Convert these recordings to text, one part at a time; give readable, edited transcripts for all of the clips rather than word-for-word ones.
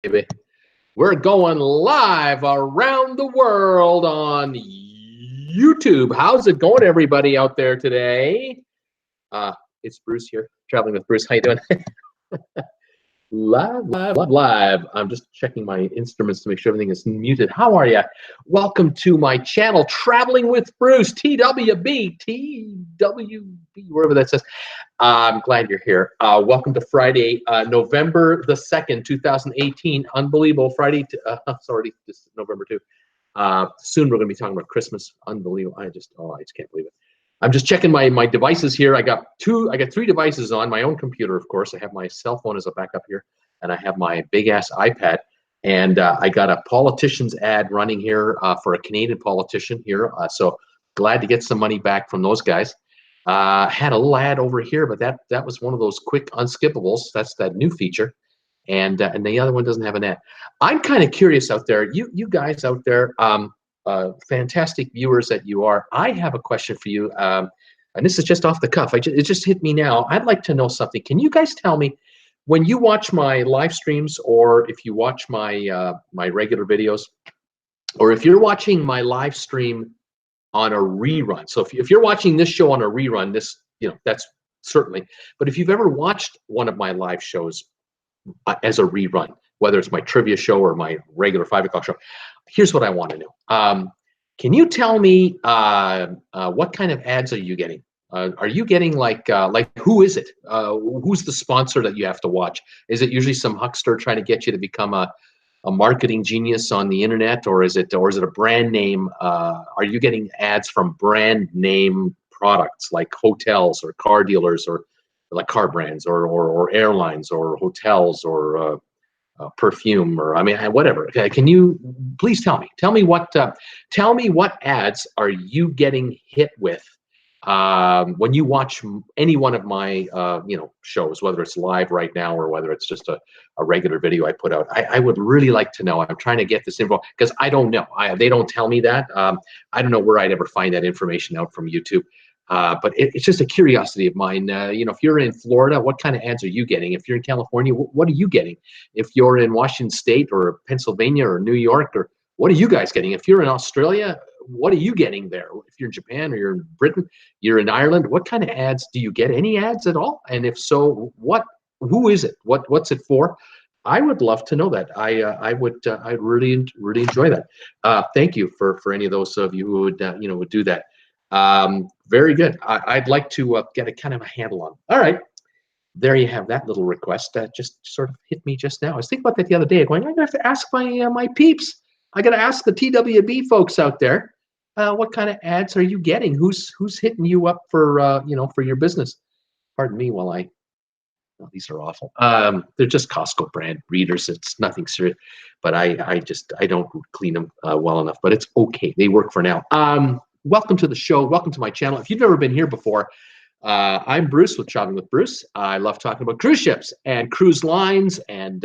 baby. We're going live around the world on YouTube. How's it going, everybody out there today? It's Bruce here, traveling with Bruce. How you doing? Live. I'm just checking my instruments to make sure everything is muted. How are you? Welcome to my channel, Traveling with Bruce, TWB, wherever that says. I'm glad you're here. Welcome to Friday, November the 2nd, 2018. Unbelievable. Friday, sorry, this is November 2. Soon we're going to be talking about Christmas. Unbelievable. I just can't believe it. I'm just checking my devices here. I got three devices on my own computer, of course. I have my cell phone as a backup here, and I have my big ass iPad. And I got a politician's ad running here for a Canadian politician here. So glad to get some money back from those guys. Had a little ad over here, but that was one of those quick unskippables. That's that new feature. And the other one doesn't have an ad. I'm kind of curious out there. You guys out there, fantastic viewers that you are. I have a question for you, and this is just off the cuff. It just hit me now. I'd like to know something. Can you guys tell me, when you watch my live streams, or if you watch my my regular videos, or if you're watching my live stream on a rerun? So if you're watching this show on a rerun, that's certainly. But if you've ever watched one of my live shows as a rerun, whether it's my trivia show or my regular 5 o'clock show, here's what I want to know. Can you tell me what kind of ads are you getting? Are you getting like who is it? Who's the sponsor that you have to watch? Is it usually some huckster trying to get you to become a marketing genius on the internet, or is it a brand name? Are you getting ads from brand name products like hotels or car dealers, or like car brands, or airlines, or hotels, or perfume, or I mean, whatever? Can you please tell me what ads are you getting hit with when you watch any one of my shows, whether it's live right now or whether it's just a regular video I put out? I would really like to know. I'm trying to get this info because I don't know. They don't tell me that. I don't know where I'd ever find that information out from YouTube. But it's just a curiosity of mine. If you're in Florida, what kind of ads are you getting? If you're in California, what are you getting? If you're in Washington State or Pennsylvania or New York, or what are you guys getting? If you're in Australia, what are you getting there? If you're in Japan or you're in Britain, you're in Ireland, what kind of ads do you get? Any ads at all? And if so, who is it? What's it for? I would love to know that. I'd really enjoy that. Thank you for any of those of you who would do that. Very good. I'd like to get a kind of a handle on. All right, there you have that little request that just sort of hit me just now. I was thinking about that the other day, going, I'm gonna have to ask my peeps. I gotta ask the TWB folks out there, what kind of ads are you getting? Who's hitting you up for for your business? Pardon me while these are awful. They're just Costco brand readers. It's nothing serious, but I don't clean them well enough. But it's okay. They work for now. Welcome to the show. Welcome to my channel. If you've never been here before, I'm Bruce with Traveling with Bruce. I love talking about cruise ships and cruise lines and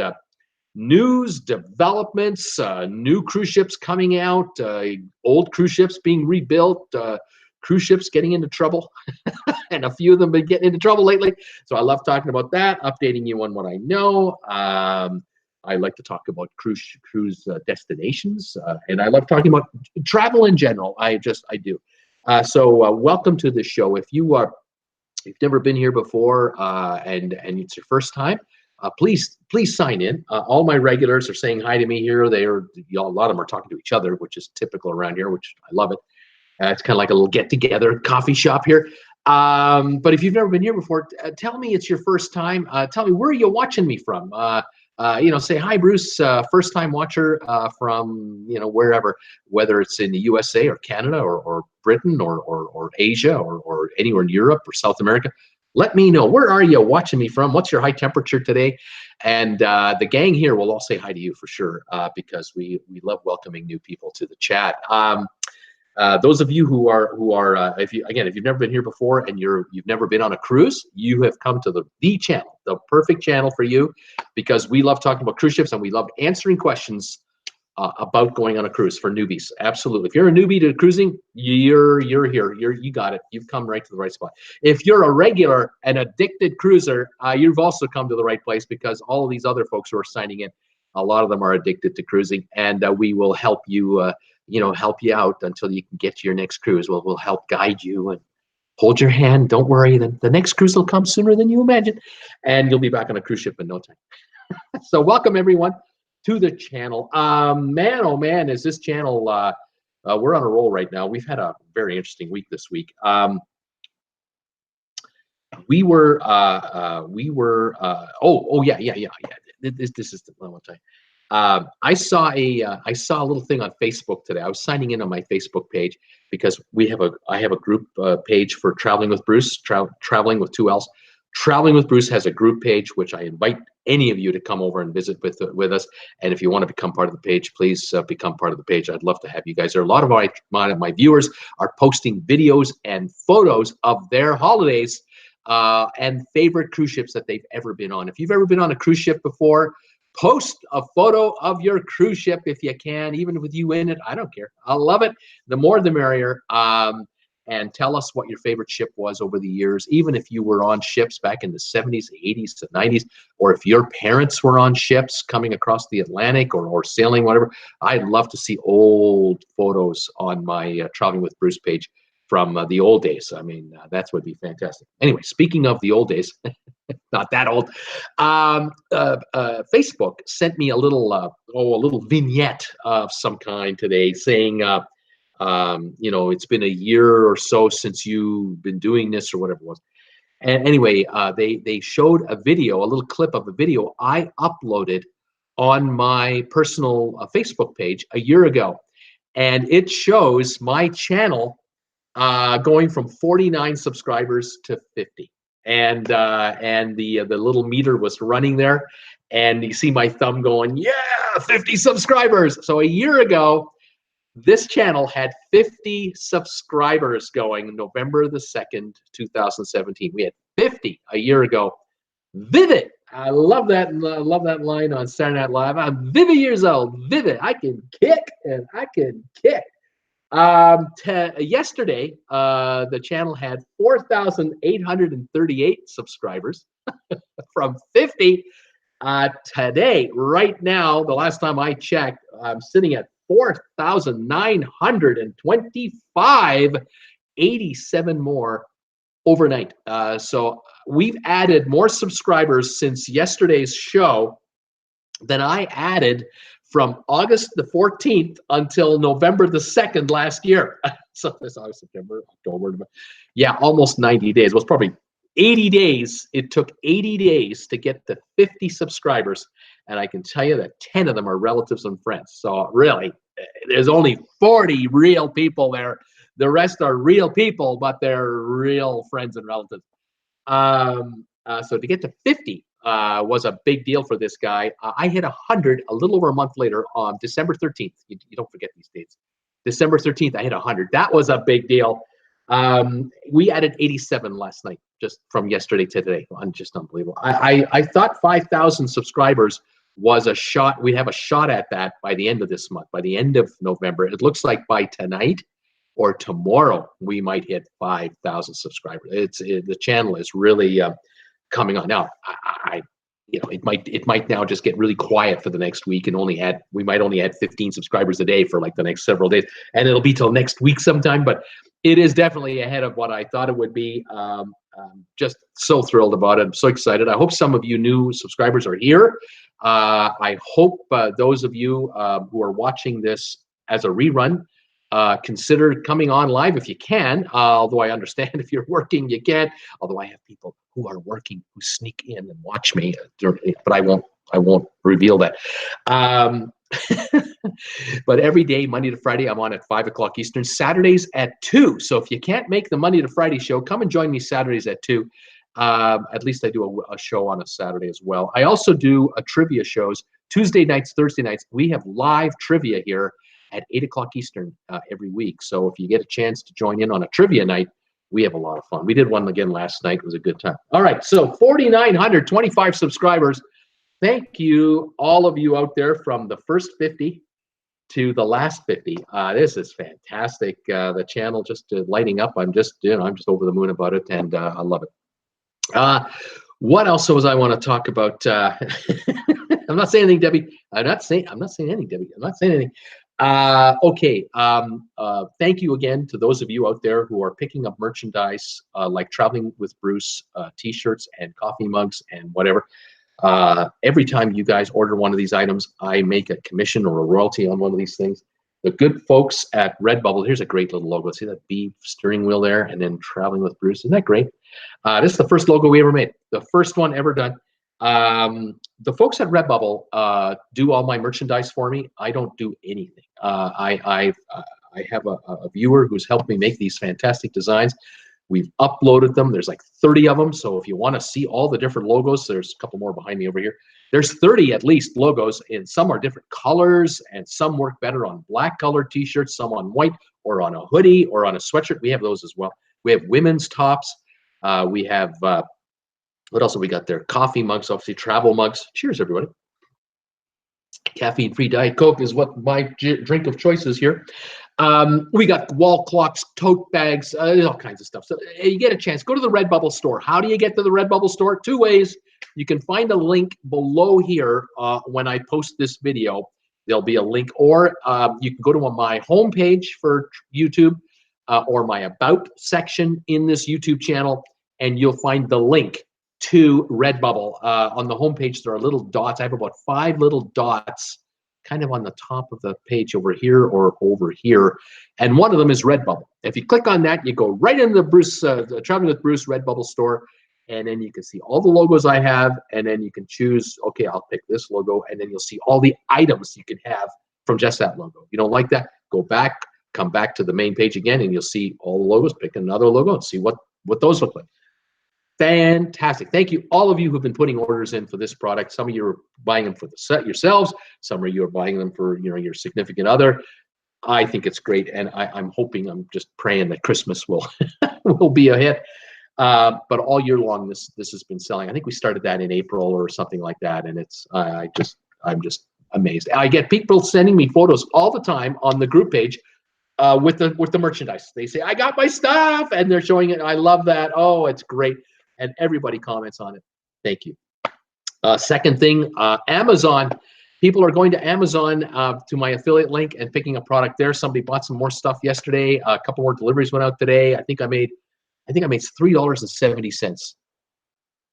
news, developments, new cruise ships coming out, old cruise ships being rebuilt, cruise ships getting into trouble, and a few of them been getting into trouble lately. So I love talking about that, updating you on what I know. I like to talk about cruise destinations, and I love talking about travel in general. I do. So welcome to the show. If you've never been here before, and it's your first time, please sign in. All my regulars are saying hi to me here. A lot of them are talking to each other, which is typical around here, which I love it. It's kind of like a little get-together coffee shop here. But if you've never been here before, tell me it's your first time. Tell me, where are you watching me from? Say, hi, Bruce, first time watcher from, wherever, whether it's in the USA or Canada or Britain or Asia or anywhere in Europe or South America. Let me know. Where are you watching me from? What's your high temperature today? And the gang here will all say hi to you for sure, because we love welcoming new people to the chat. Those of you who are if you've never been here before and you've never been on a cruise, you have come to the channel, the perfect channel for you, because we love talking about cruise ships and we love answering questions about going on a cruise for newbies. Absolutely. If you're a newbie to cruising, you're here. You got it. You've come right to the right spot. If you're a regular and addicted cruiser, you've also come to the right place, because all of these other folks who are signing in, A lot of them are addicted to cruising, and we will help you, help you out until you can get to your next cruise. We'll help guide you and hold your hand. Don't worry, the next cruise will come sooner than you imagine, and you'll be back on a cruise ship in no time. So welcome everyone to the channel. Man, oh man, is this channel, we're on a roll right now. We've had a very interesting week this week. We were yeah. This is the one time. I saw a little thing on Facebook today. I was signing in on my Facebook page because I have a group page for Traveling with Bruce, traveling with 2 L's. Traveling with Bruce has a group page which I invite any of you to come over and visit with us. And if you want to become part of the page, please become part of the page. I'd love to have you guys there. A lot of my viewers are posting videos and photos of their holidays and favorite cruise ships that they've ever been on. If you've ever been on a cruise ship before, post a photo of your cruise ship if you can, even with you in it. I don't care. I love it. The more the merrier. And tell us what your favorite ship was over the years, even if you were on ships back in the 70s, 80s, to 90s, or if your parents were on ships coming across the Atlantic or sailing, whatever. I'd love to see old photos on my Traveling with Bruce page from the old days. I mean, that would be fantastic. Anyway, speaking of the old days, not that old, Facebook sent me a little vignette of some kind today saying, it's been a year or so since you've been doing this or whatever it was. And anyway, they showed a little clip of a video I uploaded on my personal Facebook page a year ago. And it shows my channel going from 49 subscribers to 50. And the little meter was running there. And you see my thumb going, yeah, 50 subscribers. So a year ago, this channel had 50 subscribers going November the 2nd, 2017. We had 50 a year ago. Vivid. I love that. I love that line on Saturday Night Live. I'm vivid years old. Vivid. I can kick and I can kick. Yesterday, the channel had 4,838 subscribers from 50. Today, right now, the last time I checked, I'm sitting at 4,925, 87 more overnight. So we've added more subscribers since yesterday's show than I added from August the 14th until November the 2nd last year. So this August, September, October, yeah, almost 90 days. It was probably 80 days. It took 80 days to get to 50 subscribers. And I can tell you that 10 of them are relatives and friends. So really, there's only 40 real people there. The rest are real people, but they're real friends and relatives. So to get to 50 was a big deal for this guy. I hit 100 a little over a month later on December 13th. You don't forget these dates. December 13th, I hit 100. That was a big deal. We added 87 last night, just from yesterday to today. Just unbelievable. I thought 5,000 subscribers was a shot. We have a shot at that by the end of this month, by the end of November. It looks like by tonight or tomorrow we might hit 5,000 subscribers. The channel is really coming on now. It might now just get really quiet for the next week and we might only add 15 subscribers a day for like the next several days, and it'll be till next week sometime. But it is definitely ahead of what I thought it would be. I'm just so thrilled about it. I'm so excited. I hope some of you new subscribers are here. I hope those of you who are watching this as a rerun consider coming on live if you can, although I understand if you're working you can't, although I have people who are working who sneak in and watch me, but I won't reveal that. But every day, Monday to Friday, I'm on at 5 o'clock Eastern, Saturdays at 2. So if you can't make the Monday to Friday show, come and join me Saturdays at 2. At least I do a show on a Saturday as well. I also do trivia shows Tuesday nights, Thursday nights. We have live trivia here at 8 o'clock Eastern every week. So if you get a chance to join in on a trivia night, we have a lot of fun. We did one again last night. It was a good time. All right, so 4,925 subscribers. Thank you, all of you out there from the first 50 to the last 50. This is fantastic. The channel just lighting up. I'm just over the moon about it, and I love it. What else was I want to talk about? I'm not saying anything, Debbie. I'm not saying anything, Debbie. I'm not saying anything. Okay. Thank you again to those of you out there who are picking up merchandise like Traveling with Bruce t-shirts and coffee mugs and whatever. Every time you guys order one of these items, I make a commission or a royalty on one of these things. The good folks at Redbubble, here's a great little logo. See that B steering wheel there, and then Traveling with Bruce. Isn't that great? This is the first logo we ever made, the first one ever done. The folks at Redbubble do all my merchandise for me. I don't do anything. I have a viewer who's helped me make these fantastic designs. We've uploaded them. There's like 30 of them. So if you want to see all the different logos, there's a couple more behind me over here. There's 30 at least logos, and some are different colors, and some work better on black colored t-shirts, some on white, or on a hoodie, or on a sweatshirt. We have those as well. We have women's tops. We have, what else have we got there? Coffee mugs, obviously travel mugs. Cheers, everybody. Caffeine-free Diet Coke is what my drink of choice is here. We got wall clocks, tote bags, all kinds of stuff. So you get a chance, go to the Redbubble store. How do you get to the Redbubble store? Two ways. You can find a link below here when I post this video. There'll be a link, or you can go to my homepage for YouTube or my About section in this YouTube channel, and you'll find the link to Redbubble. On the homepage, there are little dots. I have about 5 little dots kind of on the top of the page over here or over here, and one of them is Redbubble. If you click on that, you go right into the Bruce, the Traveling with Bruce Redbubble store, and then you can see all the logos I have, and then you can choose, okay, I'll pick this logo, and then you'll see all the items you can have from just that logo. You don't like that? Go back, come back to the main page again, and you'll see all the logos. Pick another logo and see what those look like. Fantastic. Thank you, all of you who've been putting orders in for this product. Some of you are buying them for the set yourselves. Some of you are buying them for your significant other. I think it's great, and I'm hoping, I'm just praying that Christmas will will be a hit. But all year long, this has been selling. I think we started that in April or something like that, and it's I'm just amazed. I get people sending me photos all the time on the group page with the merchandise. They say, I got my stuff, and they're showing it. I love that. Oh, it's great. And everybody comments on it. Thank you. Second thing, Amazon. People are going to Amazon to my affiliate link and picking a product there. Somebody bought some more stuff yesterday. A couple more deliveries went out today. I think I made $3.70.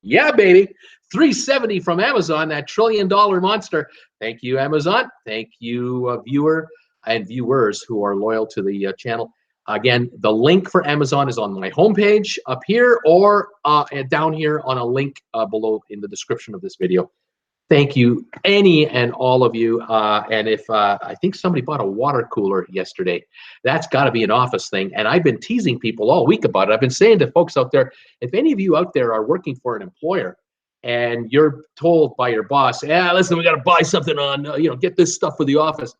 Yeah, baby. $3.70 from Amazon, that $1 trillion monster. Thank you, Amazon. Thank you, viewer and viewers who are loyal to the channel. Again, the link for Amazon is on my homepage up here, or down here on a link below in the description of this video. Thank you, any and all of you. And if I think somebody bought a water cooler yesterday, that's got to be an office thing. And I've been teasing people all week about it. I've been saying to folks out there, if any of you out there are working for an employer and you're told by your boss, yeah, listen, we got to buy something on, get this stuff for the office,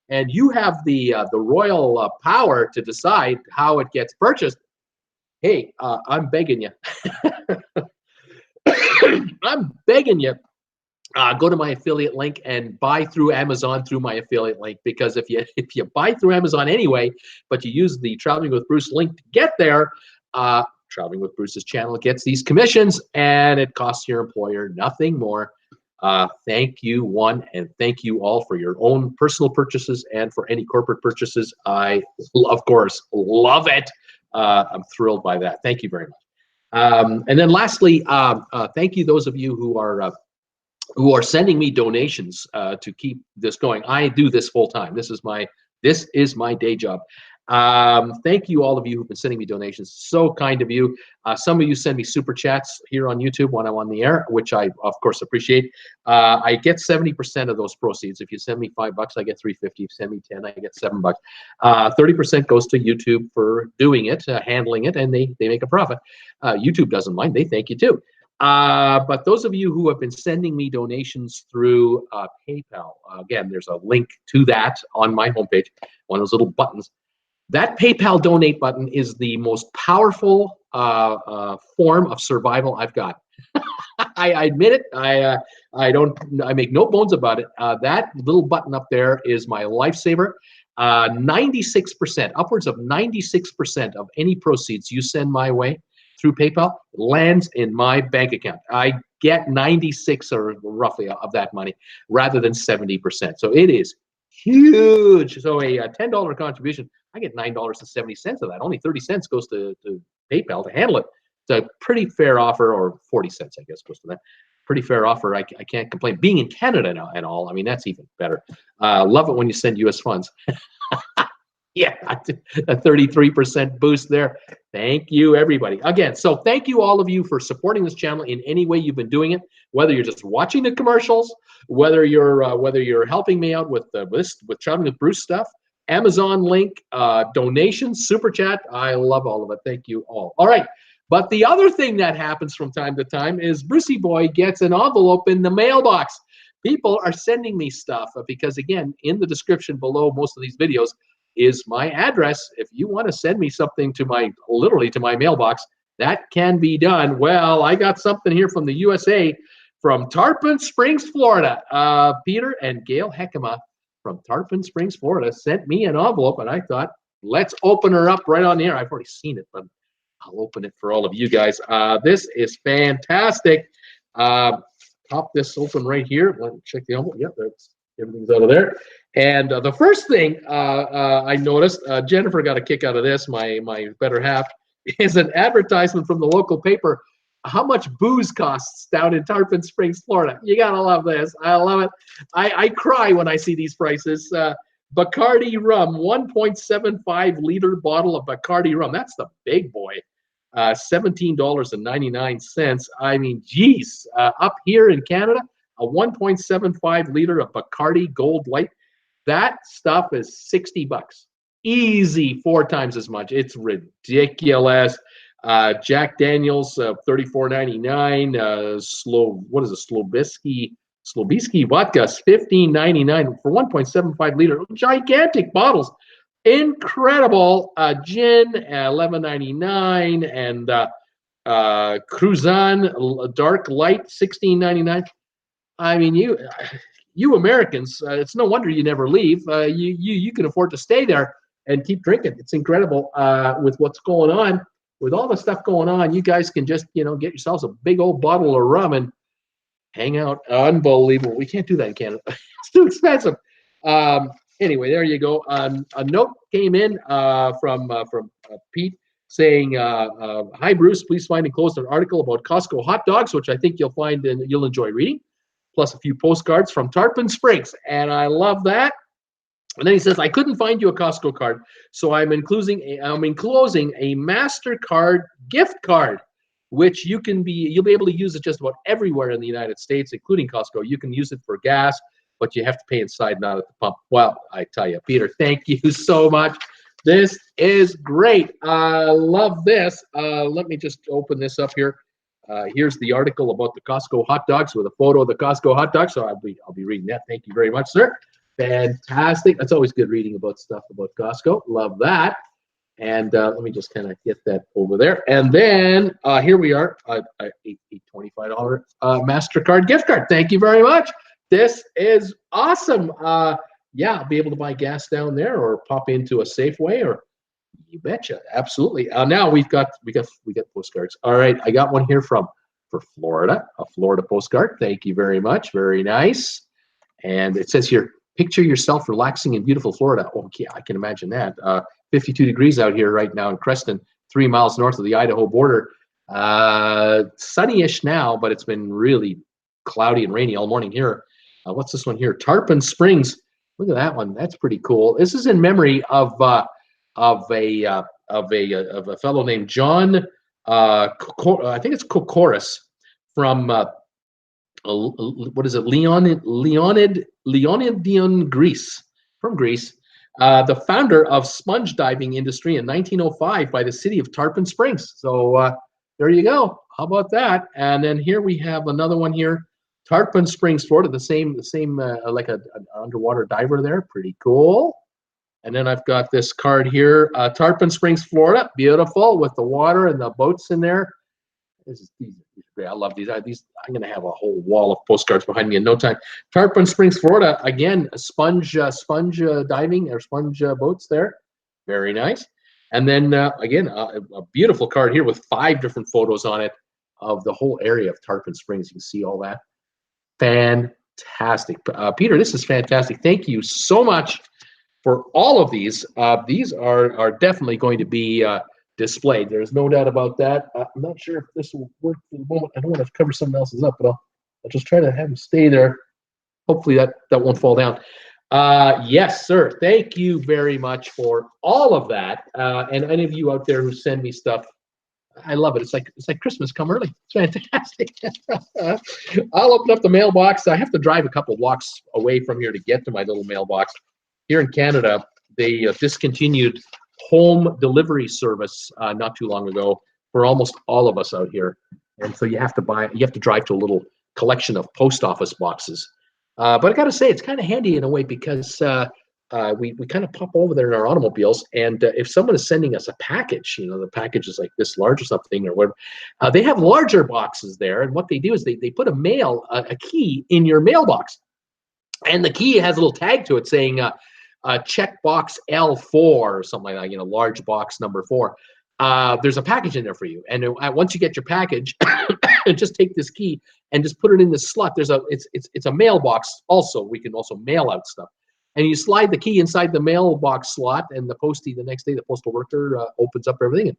and you have the royal power to decide how it gets purchased, hey, I'm begging you. I'm begging you. Go to my affiliate link and buy through Amazon through my affiliate link, because if you buy through Amazon anyway, but you use the Traveling with Bruce link to get there, Traveling with Bruce's channel gets these commissions, and it costs your employer nothing more. Thank you, one, and thank you all for your own personal purchases and for any corporate purchases. I, of course, love it. I'm thrilled by that. Thank you very much. And then lastly, thank you those of you who are sending me donations to keep this going. I do this full time. This is my day job. Thank you, all of you who've been sending me donations. So kind of you. Some of you send me super chats here on YouTube when I'm on the air, which I of course appreciate. I get 70% of those proceeds. If you send me $5, I get $3.50. If you send me 10, I get $7. 30% goes to YouTube for doing it, handling it, and they make a profit. YouTube doesn't mind. They thank you too. But those of you who have been sending me donations through PayPal, again, there's a link to that on my homepage, one of those little buttons. That PayPal donate button is the most powerful form of survival I've got. I admit it. I make no bones about it. That little button up there is my lifesaver. 96%, upwards of 96% of any proceeds you send my way through PayPal lands in my bank account. I get 96 or roughly of that money rather than 70%. So it is huge. So a $10 contribution, I get $9.70 of that. Only 30 cents goes to PayPal to handle it. It's a pretty fair offer, or 40 cents, I guess, goes to that. Pretty fair offer. I can't complain. Being in Canada now and all, I mean, that's even better. Love it when you send U.S. funds. Yeah, a 33% boost there. Thank you, everybody. Again, so thank you all of you for supporting this channel in any way you've been doing it. Whether you're just watching the commercials, whether you're helping me out with Traveling with Bruce stuff, Amazon link, donations, super chat. I love all of it. Thank you all. All right. But the other thing that happens from time to time is Brucey Boy gets an envelope in the mailbox. People are sending me stuff because, again, in the description below most of these videos is my address. If you want to send me something to literally to my mailbox, that can be done. Well, I got something here from the USA, from Tarpon Springs, Florida. Peter and Gail Heckema from Tarpon Springs, Florida, sent me an envelope, and I thought, let's open her up right on the air. I've already seen it, but I'll open it for all of you guys. This is fantastic. Pop this open right here. Let me check the envelope. Yep, everything's out of there. And the first thing I noticed, Jennifer got a kick out of this, my better half, is an advertisement from the local paper. How much booze costs down in Tarpon Springs, Florida. You gotta love this. I love it. I cry when I see these prices. Bacardi rum, 1.75 liter bottle of Bacardi rum. That's the big boy. $17.99. I mean, geez, up here in Canada, a 1.75 liter of Bacardi Gold Light. That stuff is 60 bucks. Easy, 4 times as much. It's ridiculous. Jack Daniels, $34.99. What is it? Slobiski vodka, $15.99 for 1.75 liter. Gigantic bottles. Incredible. Gin, $11.99, and Cruzan Dark Light, $16.99. I mean, you Americans, it's no wonder you never leave. You can afford to stay there and keep drinking. It's incredible with what's going on. With all the stuff going on, you guys can just, get yourselves a big old bottle of rum and hang out. Unbelievable. We can't do that in Canada. It's too expensive. Anyway, there you go. A note came in from Pete saying, "Hi Bruce, please find enclosed an article about Costco hot dogs, which I think you'll find and you'll enjoy reading, plus a few postcards from Tarpon Springs." And I love that. And then he says, "I couldn't find you a Costco card, so I'm enclosing a MasterCard gift card, which you'll be able to use it just about everywhere in the United States, including Costco. You can use it for gas, but you have to pay inside, not at the pump." Well, I tell you, Peter, thank you so much. This is great. I love this. Let me just open this up here. Here's the article about the Costco hot dogs with a photo of the Costco hot dog. So I'll be reading that. Thank you very much, sir. Fantastic. That's always good reading about stuff about Costco. Love that. And let me just kind of get that over there. And then here we are, a $25 MasterCard gift card. Thank you very much. This is awesome. Yeah, I'll be able to buy gas down there or pop into a Safeway, or you betcha. Absolutely. Now we got postcards. All right, I got one here for Florida, a Florida postcard. Thank you very much. Very nice. And it says here, "Picture yourself relaxing in beautiful Florida." Okay, I can imagine that. 52 degrees out here right now in Creston, 3 miles north of the Idaho border. Sunny-ish now, but it's been really cloudy and rainy all morning here. What's this one here? Tarpon Springs. Look at that one. That's pretty cool. This is in memory of a fellow named John. I think it's Kokoris from what is it? Leonidion, Greece. From Greece. The founder of sponge diving industry in 1905 by the city of Tarpon Springs. So there you go. How about that? And then here we have another one here. Tarpon Springs, Florida, the same like an underwater diver there. Pretty cool. And then I've got this card here, Tarpon Springs, Florida, beautiful with the water and the boats in there. These are great. I love these. I'm going to have a whole wall of postcards behind me in no time. Tarpon Springs, Florida, again, sponge diving or sponge boats there. Very nice. And then again, a beautiful card here with 5 different photos on it. of the whole area of Tarpon Springs. You can see all that. Fantastic. Peter, this is fantastic. Thank you so much for all of these. These are definitely going to be displayed. There's no doubt about that. I'm not sure if this will work for the moment. I don't want to cover someone else's up, but I'll just try to have them stay there. Hopefully that won't fall down. Yes, sir. Thank you very much for all of that. And any of you out there who send me stuff, I love it. It's like Christmas come early. It's fantastic. I'll open up the mailbox. I have to drive a couple blocks away from here to get to my little mailbox. Here in Canada, they discontinued home delivery service not too long ago for almost all of us out here, and so you have to drive to a little collection of post office boxes. But I got to say, it's kind of handy in a way because we kind of pop over there in our automobiles, and if someone is sending us a package, the package is like this large or something or whatever, they have larger boxes there, and what they do is they put a key in your mailbox, and the key has a little tag to it saying check box L4 or something like that, large box number 4. There's a package in there for you, and once you get your package, just take this key and just put it in the slot. It's a mailbox also. We can also mail out stuff, and you slide the key inside the mailbox slot, and the postie the next day, the postal worker opens up everything, and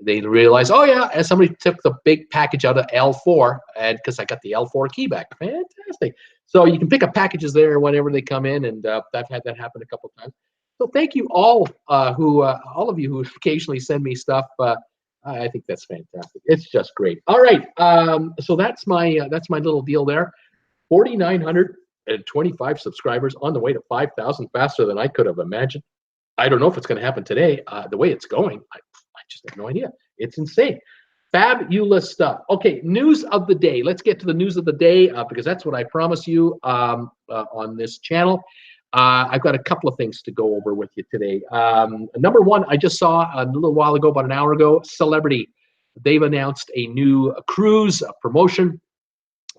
they realize, oh yeah, and somebody took the big package out of L4, and because I got the L4 key back. Fantastic. So you can pick up packages there whenever they come in, and I've had that happen a couple of times. So thank you all all of you who occasionally send me stuff. I think that's fantastic. It's just great. All right, so that's my little deal there. 4,925 subscribers, on the way to 5,000, faster than I could have imagined. I don't know if it's going to happen today. The way it's going, I just have no idea. It's insane. Fabulous stuff. Okay, news of the day. Let's get to the news of the day because that's what I promise you on this channel. I've got a couple of things to go over with you today. Number one, I just saw a little while ago, about an hour ago, Celebrity. They've announced a new cruise promotion.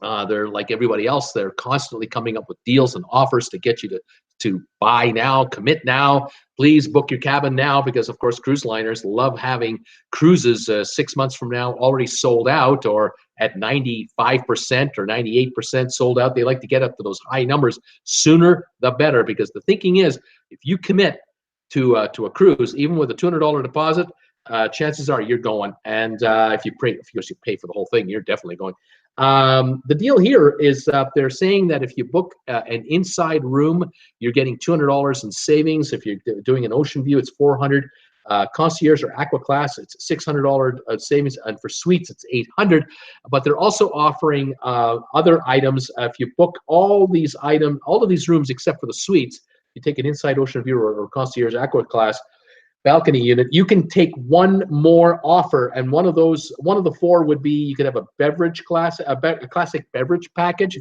They're like everybody else. They're constantly coming up with deals and offers to get you to buy now, commit now. Please book your cabin now because, of course, cruise liners love having cruises 6 months from now already sold out or at 95% or 98% sold out. They like to get up to those high numbers sooner the better because the thinking is if you commit to a cruise, even with a $200 deposit, chances are you're going. And if you pay for the whole thing, you're definitely going. The deal here is they're saying that if you book an inside room, you're getting $200 in savings. If you're doing an ocean view, it's $400. Concierge or Aqua Class, it's $600 savings, and for suites, it's $800. But they're also offering other items. If you book all of these rooms except for the suites, you take an inside ocean view or Concierge Aqua Class balcony unit, you can take one more offer, and one of the four would be you could have a beverage class, a classic beverage package,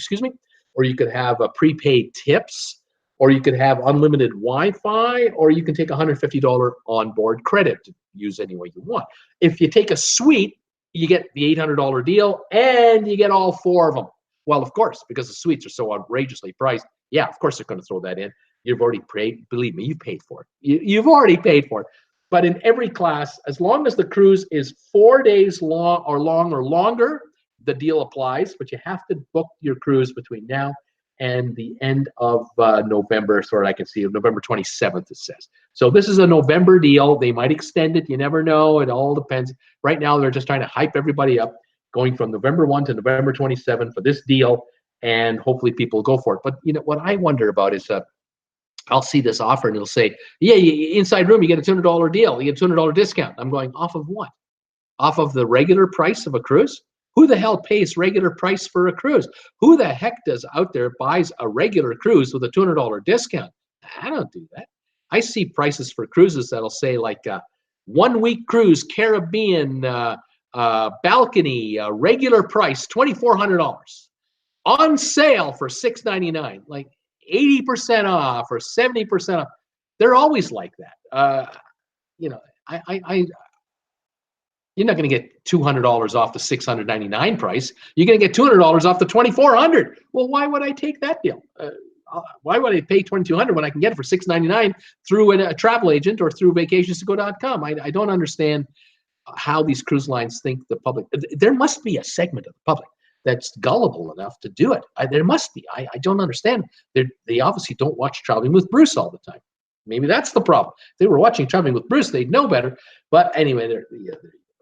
or you could have a prepaid tips, or you could have unlimited Wi-Fi, or you can take $150 onboard credit to use any way you want. If you take a suite, you get the $800 deal, and you get all four of them. Well, of course, because the suites are so outrageously priced. Yeah, of course they're going to throw that in. You've already paid. Believe me, you've paid for it. You've already paid for it. But in every class, as long as the cruise is 4 days long or longer, the deal applies. But you have to book your cruise between now and the end of November. Sort of, I can see November 27th. It says. So this is a November deal. They might extend it. You never know. It all depends. Right now, they're just trying to hype everybody up, going from November 1 to November 27 for this deal, and hopefully people go for it. But what I wonder about is I'll see this offer and it'll say, yeah, inside room, you get a $200 deal. You get a $200 discount. I'm going, off of what? Off of the regular price of a cruise? Who the hell pays regular price for a cruise? Who the heck out there buys a regular cruise with a $200 discount? I don't do that. I see prices for cruises that'll say like 1 week cruise, Caribbean, balcony, regular price, $2,400. On sale for $699. Like, 80% off or 70% off. They're always like that. You're not going to get $200 off the $699 price. You're going to get $200 off the $2,400. Well, why would I take that deal? Why would I pay $2,200 when I can get it for $699 through a travel agent or through vacations2go.com? I don't understand how these cruise lines think the public. There must be a segment of the public that's gullible enough to do it. There must be. I don't understand. They obviously don't watch Traveling with Bruce all the time. Maybe that's the problem. If they were watching Traveling with Bruce, they'd know better. But anyway,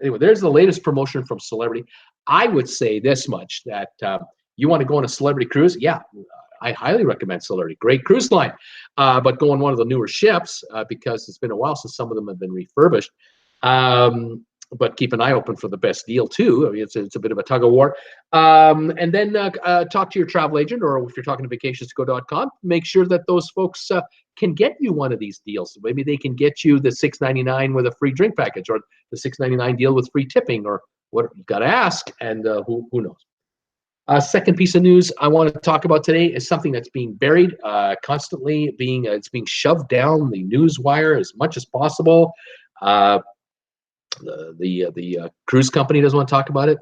there's the latest promotion from Celebrity. I would say this much, that you want to go on a Celebrity cruise? Yeah, I highly recommend Celebrity. Great cruise line. But go on one of the newer ships because it's been a while since some of them have been refurbished. But keep an eye open for the best deal too. I mean, it's a bit of a tug of war. And then talk to your travel agent, or if you're talking to vacationsgo.com, make sure that those folks can get you one of these deals. Maybe they can get you the $6.99 with a free drink package, or the $6.99 deal with free tipping, or what. You've got to ask, and who knows. Second piece of news I want to talk about today is something that's being buried constantly, it's being shoved down the news wire as much as possible. The cruise company doesn't want to talk about it.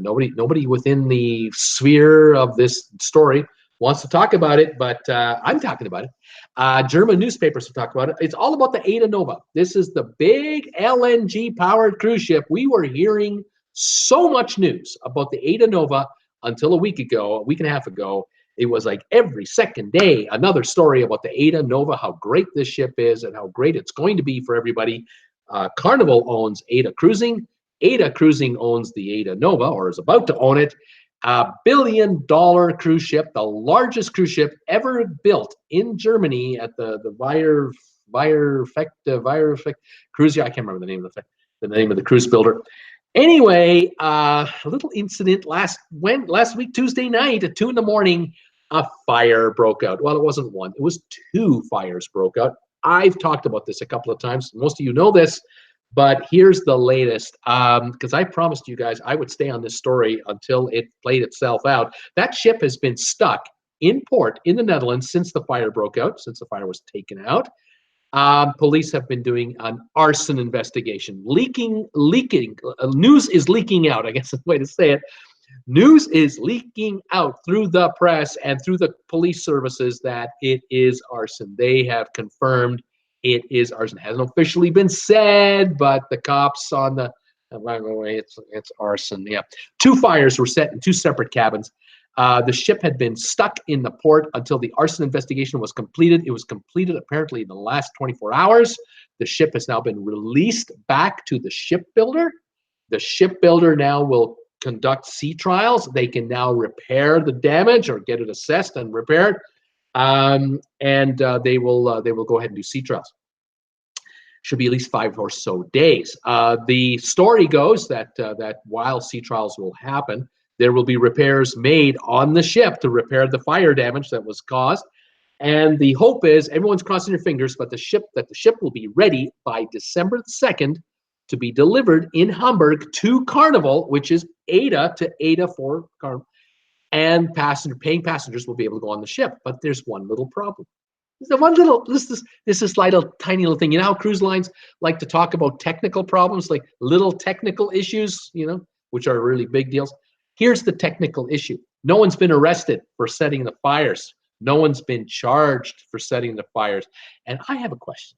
Nobody within the sphere of this story wants to talk about it, but I'm talking about it. German newspapers have talked about it. It's all about the Aidanova. This is the big LNG-powered cruise ship. We were hearing so much news about the Aidanova until a week and a half ago. It was like every second day, another story about the Aidanova, how great this ship is and how great it's going to be for everybody. Carnival owns Ada Cruising. Ada Cruising owns the Aidanova, or is about to own it. $1 billion cruise ship, the largest cruise ship ever built in Germany at the Weierfekt cruise. I can't remember the name of the cruise builder. Anyway, a little incident last week, Tuesday night at 2 a.m, a fire broke out. Well, it wasn't one, it was 2 fires broke out. I've talked about this a couple of times. Most of you know this, but here's the latest. Because I promised you guys I would stay on this story until it played itself out. That ship has been stuck in port in the Netherlands since the fire broke out, since the fire was taken out. Police have been doing an arson investigation. Leaking. News is leaking out, I guess is the way to say it. News is leaking out through the press and through the police services that it is arson. They have confirmed it is arson. It hasn't officially been said, but the cops on the it's arson. Yeah, 2 fires were set in 2 separate cabins. The ship had been stuck in the port until the arson investigation was completed. It was completed apparently in the last 24 hours. The ship has now been released back to the shipbuilder. The shipbuilder now will conduct sea trials. They can now repair the damage or get it assessed and repaired, and they will go ahead and do sea trials. Should be at least 5 or so days. The story goes that while sea trials will happen, there will be repairs made on the ship to repair the fire damage that was caused. And the hope is, everyone's crossing their fingers, but the ship will be ready by December 2nd to be delivered in Hamburg to Carnival, which is Ada to Ada for Carnival, and paying passengers will be able to go on the ship. But there's one little problem. This is like a tiny little thing. You know how cruise lines like to talk about technical problems, like little technical issues, which are really big deals. Here's the technical issue. No one's been arrested for setting the fires. No one's been charged for setting the fires. And I have a question.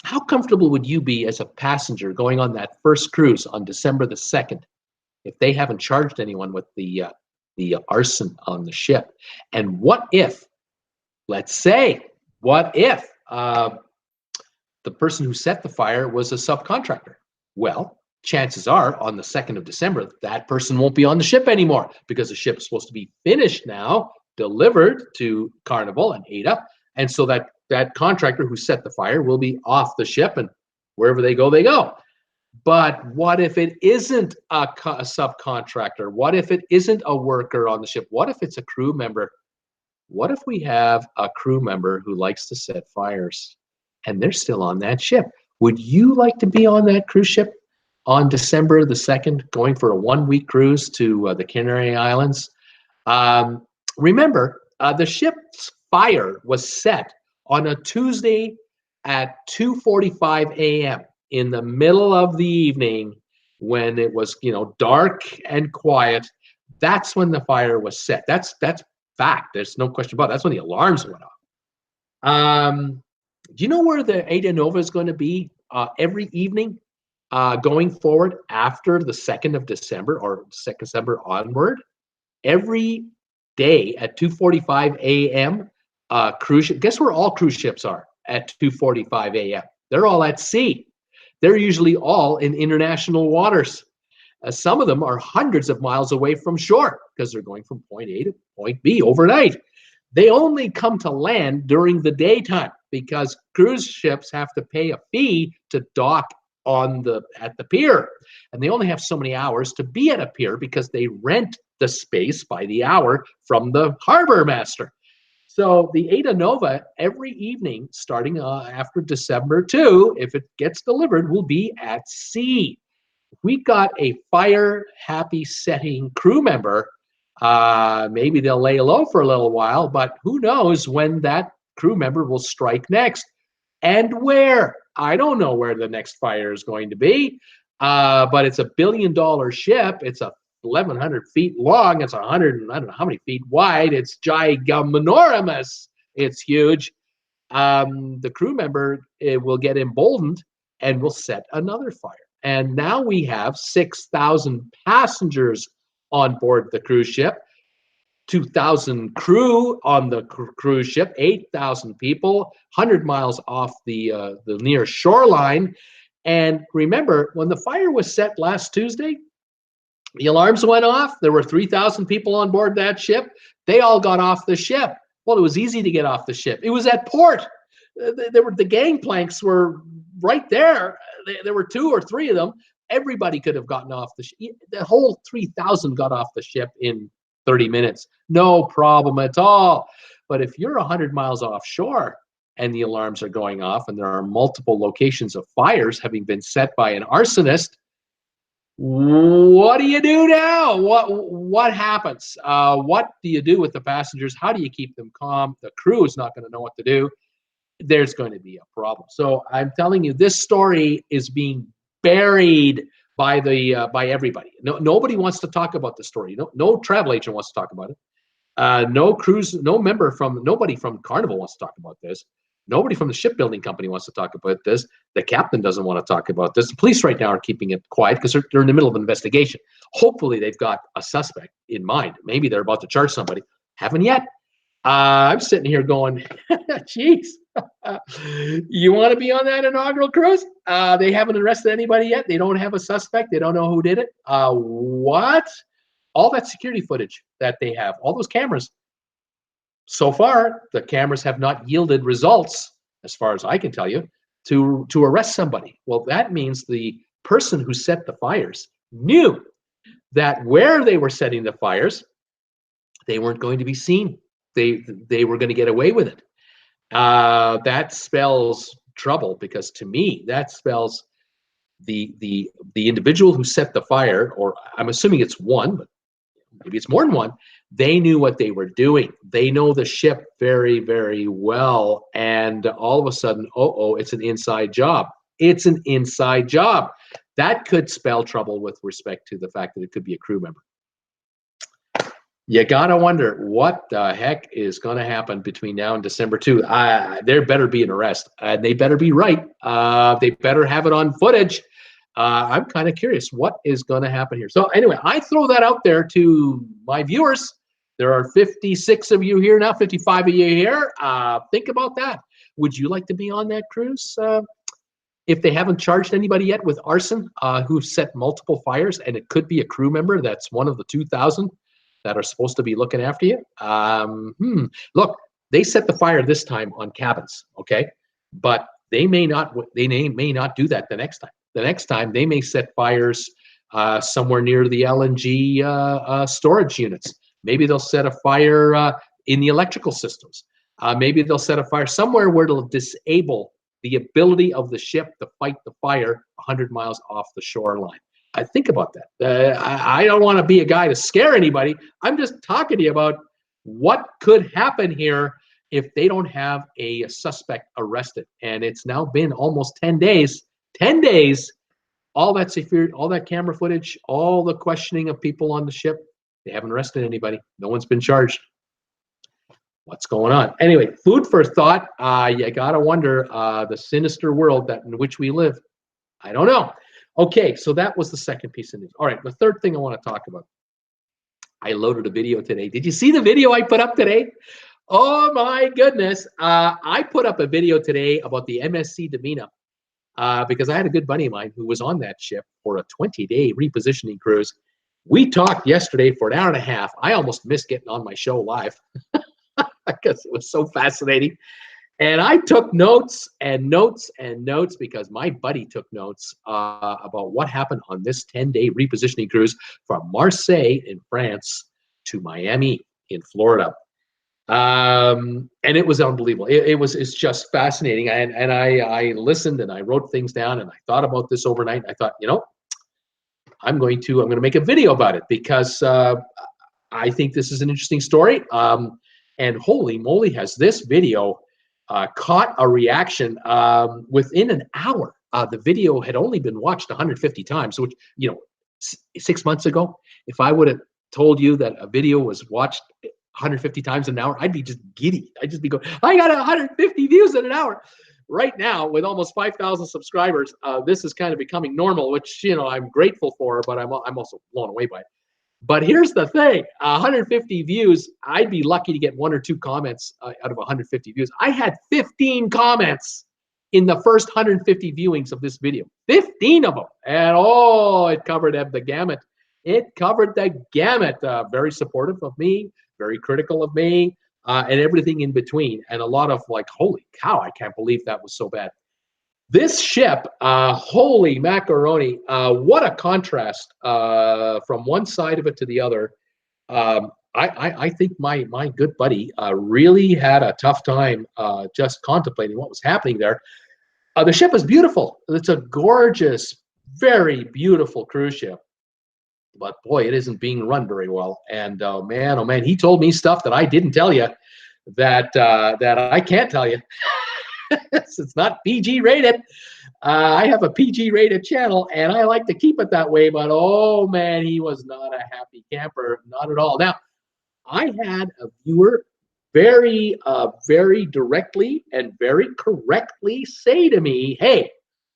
How comfortable would you be as a passenger going on that first cruise on December the 2nd if they haven't charged anyone with the arson on the ship? And what if, the person who set the fire was a subcontractor? Well, chances are on the 2nd of December, that person won't be on the ship anymore because the ship is supposed to be finished now, delivered to Carnival and Ada. And so that contractor who set the fire will be off the ship, and wherever they go, they go. But what if it isn't a subcontractor? What if it isn't a worker on the ship? What if it's a crew member? What if we have a crew member who likes to set fires and they're still on that ship? Would you like to be on that cruise ship on December the 2nd, going for a 1-week cruise to the Canary Islands? Remember, the ship's fire was set on a Tuesday at 2:45 a.m. in the middle of the evening, when it was dark and quiet. That's when the fire was set. That's fact. There's no question about it. That's when the alarms went off. Do you know where the Aidanova is going to be every evening going forward after the 2nd of December or 2nd December onward, every day at 2:45 a.m. Cruise ship. Guess where all cruise ships are at 2:45 a.m.? They're all at sea. They're usually all in international waters. Some of them are hundreds of miles away from shore because they're going from point A to point B overnight. They only come to land during the daytime because cruise ships have to pay a fee to dock at the pier, and they only have so many hours to be at a pier because they rent the space by the hour from the harbor master. So the Aidanova every evening starting after December 2, if it gets delivered, will be at sea. We got a fire happy setting crew member. Maybe they'll lay low for a little while, but who knows when that crew member will strike next and where. I don't know where the next fire is going to be, but it's $1 billion ship. It's 1,100 feet long. It's 100, I don't know how many feet wide. It's gigantormous. It's huge. The crew member will get emboldened and will set another fire. And now we have 6,000 passengers on board the cruise ship, 2,000 crew on the cruise ship, 8,000 people, 100 miles off the near shoreline. And remember, when the fire was set last Tuesday, the alarms went off. There were 3,000 people on board that ship. They all got off the ship. Well, it was easy to get off the ship. It was at port. The gangplanks were right there. There were 2 or 3 of them. Everybody could have gotten off the ship. The whole 3,000 got off the ship in 30 minutes. No problem at all. But if you're 100 miles offshore and the alarms are going off and there are multiple locations of fires having been set by an arsonist, what do you do now? What happens? What do you do with the passengers? How do you keep them calm? The crew is not going to know what to do. There's going to be a problem. So I'm telling you, this story is being buried by everybody. Nobody wants to talk about the story. No travel agent wants to talk about it. Nobody from Carnival wants to talk about this. Nobody from the shipbuilding company wants to talk about this. The captain doesn't want to talk about this. The police right now are keeping it quiet because they're in the middle of an investigation. Hopefully they've got a suspect in mind. Maybe they're about to charge somebody. Haven't yet. I'm sitting here going, geez, you want to be on that inaugural cruise? They haven't arrested anybody yet. They don't have a suspect. They don't know who did it. What? All that security footage that they have, all those cameras. So far, the cameras have not yielded results, as far as I can tell you, to arrest somebody. Well, that means the person who set the fires knew that where they were setting the fires, they weren't going to be seen. They were going to get away with it. That spells trouble, because to me, that spells the individual who set the fire, or I'm assuming it's one, but maybe it's more than one. They knew what they were doing. They know the ship very, very well. And all of a sudden, it's an inside job. It's an inside job. That could spell trouble with respect to the fact that it could be a crew member. You got to wonder what the heck is going to happen between now and December 2. There better be an arrest. They better be right. They better have it on footage. I'm kind of curious what is going to happen here. So anyway, I throw that out there to my viewers. There are 56 of you here now, 55 of you here. Think about that. Would you like to be on that cruise? If they haven't charged anybody yet with arson, who've set multiple fires, and it could be a crew member that's one of the 2,000 that are supposed to be looking after you. Look, they set the fire this time on cabins, okay? But they may not do that the next time. The next time they may set fires somewhere near the LNG storage units. Maybe they'll set a fire in the electrical systems. Maybe they'll set a fire somewhere where it'll disable the ability of the ship to fight the fire 100 miles off the shoreline. I think about that. I don't want to be a guy to scare anybody. I'm just talking to you about what could happen here if they don't have a suspect arrested. And it's now been almost 10 days. 10 days. All that security, all that camera footage, all the questioning of people on the ship. They haven't arrested anybody. No one's been charged. What's going on? Anyway, food for thought. You gotta wonder the sinister world that in which we live. I don't know. Okay, so that was the second piece of news. All right, the third thing I want to talk about. I loaded a video today. Did you see the video I put up today? Oh my goodness. I put up a video today about the MSCDivina because I had a good buddy of mine who was on that ship for a 20-day repositioning cruise. We talked yesterday for an hour and a half. I almost missed getting on my show live because it was so fascinating. And I took notes and notes and notes because my buddy took notes about what happened on this 10-day repositioning cruise from Marseille in France to Miami in Florida. And it was unbelievable. It's just fascinating. And I listened and I wrote things down and I thought about this overnight. I thought, you know, I'm going to make a video about it because I think this is an interesting story. And holy moly, has this video caught a reaction within an hour. The video had only been watched 150 times, which, you know, 6 months ago, if I would have told you that a video was watched 150 times in an hour, I'd be just giddy. I'd just be going, I got 150 views in an hour. Right now, with almost 5,000 subscribers, this is kind of becoming normal, which, you know, I'm grateful for, but I'm also blown away by it. But here's the thing, 150 views, I'd be lucky to get 1 or 2 comments out of 150 views. I had 15 comments in the first 150 viewings of this video, 15 of them. And oh, it covered the gamut. It covered the gamut. Very supportive of me, very critical of me, and everything in between. And a lot of like, holy cow, I can't believe that was so bad. This ship, holy macaroni, what a contrast from one side of it to the other. I think my good buddy really had a tough time just contemplating what was happening there. The ship is beautiful. It's a gorgeous, very beautiful cruise ship. But boy, it isn't being run very well. And oh man, he told me stuff that I didn't tell you, that I can't tell you. It's not PG rated. I have a PG rated channel and I like to keep it that way, but oh man, he was not a happy camper, not at all. Now, I had a viewer very directly and very correctly say to me, hey,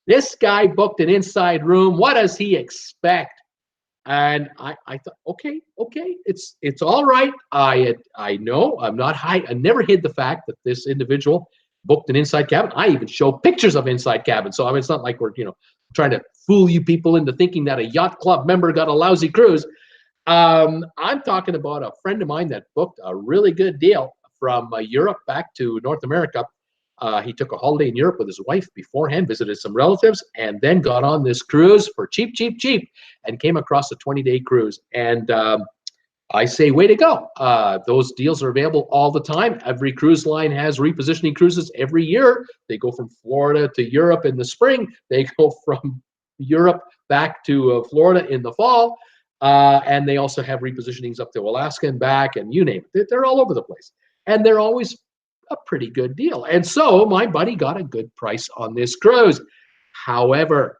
this guy booked an inside room. What does he expect? And I thought, okay, it's all right. I know I'm not high. I never hid the fact that this individual booked an inside cabin. I even show pictures of inside cabins. So I mean, it's not like we're, you know, trying to fool you people into thinking that a yacht club member got a lousy cruise. I'm talking about a friend of mine that booked a really good deal from Europe back to North America. He took a holiday in Europe with his wife beforehand, visited some relatives, and then got on this cruise for cheap, and came across a 20-day cruise. And I say, way to go. Those deals are available all the time. Every cruise line has repositioning cruises every year. They go from Florida to Europe in the spring. They go from Europe back to Florida in the fall. And they also have repositionings up to Alaska and back, and you name it. They're all over the place. And they're always a pretty good deal. And so my buddy got a good price on this cruise. However,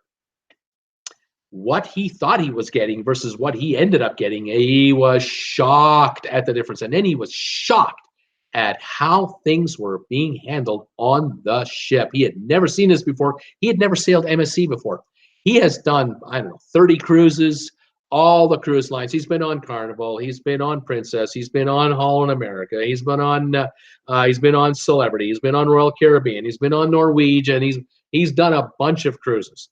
what he thought he was getting versus what he ended up getting, he was shocked at the difference. And then he was shocked at how things were being handled on the ship. He had never seen this before. He had never sailed MSC before. He has done, I don't know, 30 cruises, all the cruise lines. He's been on Carnival. He's been on Princess. He's been on Holland America. He's been on Celebrity. He's been on Royal Caribbean. He's been on Norwegian. He's done a bunch of cruises.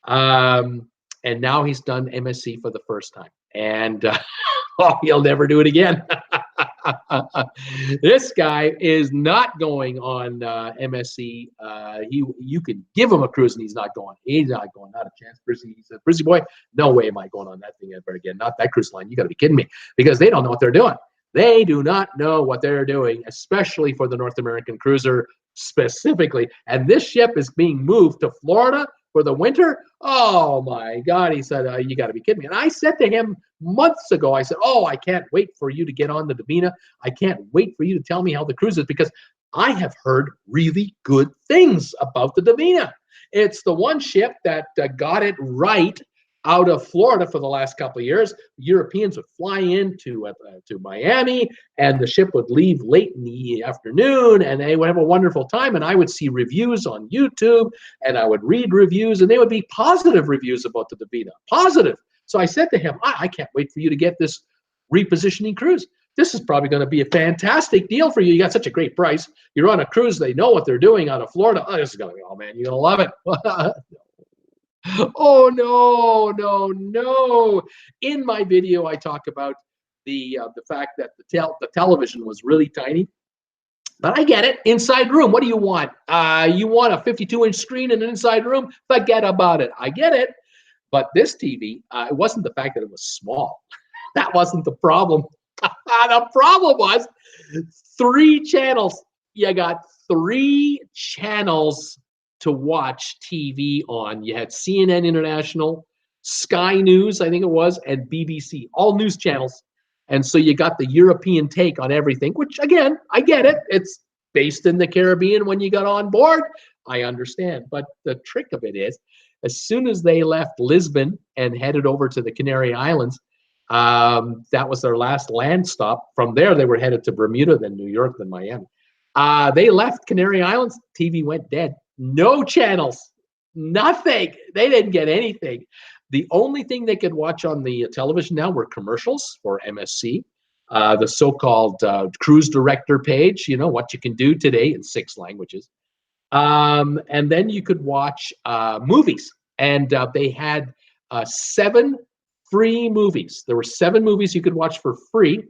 And now he's done MSC for the first time. And he'll never do it again. This guy is not going on MSC. You can give him a cruise and he's not going. He's not going. Not a chance. He said, Brizzy boy, no way am I going on that thing ever again. Not that cruise line. You got to be kidding me. Because they don't know what they're doing. They do not know what they're doing, especially for the North American cruiser specifically. And this ship is being moved to Florida for the winter. Oh my God, he said, you got to be kidding me. And I said to him months ago, I said, oh, I can't wait for you to get on the Divina. I can't wait for you to tell me how the cruise is, because I have heard really good things about the Divina. It's the one ship that got it right out of Florida for the last couple of years. Europeans would fly into to Miami, and the ship would leave late in the afternoon, and they would have a wonderful time. And I would see reviews on YouTube, and I would read reviews, and they would be positive reviews about the Divina, positive. So I said to him, I can't wait for you to get this repositioning cruise. This is probably going to be a fantastic deal for you. You got such a great price. You're on a cruise. They know what they're doing out of Florida. Oh, this is going to be, oh man, you're going to love it. Oh, no, no, no. In my video, I talk about the fact that the television was really tiny. But I get it. Inside room. What do you want? You want a 52-inch screen in an inside room? Forget about it. I get it. But this TV, it wasn't the fact that it was small. That wasn't the problem. The problem was 3 channels. You got 3 channels to watch TV on. You had CNN International, Sky News, I think it was, and BBC, all news channels. And so you got the European take on everything, which, again, I get it. It's based in the Caribbean when you got on board. I understand. But the trick of it is, as soon as they left Lisbon and headed over to the Canary Islands, that was their last land stop. From there, they were headed to Bermuda, then New York, then Miami. They left Canary Islands. TV went dead. No channels. Nothing. They didn't get anything. The only thing they could watch on the television now were commercials for MSC, the so-called cruise director page, you know, what you can do today in 6 languages. And then you could watch movies. And they had 7 free movies. There were 7 movies you could watch for free.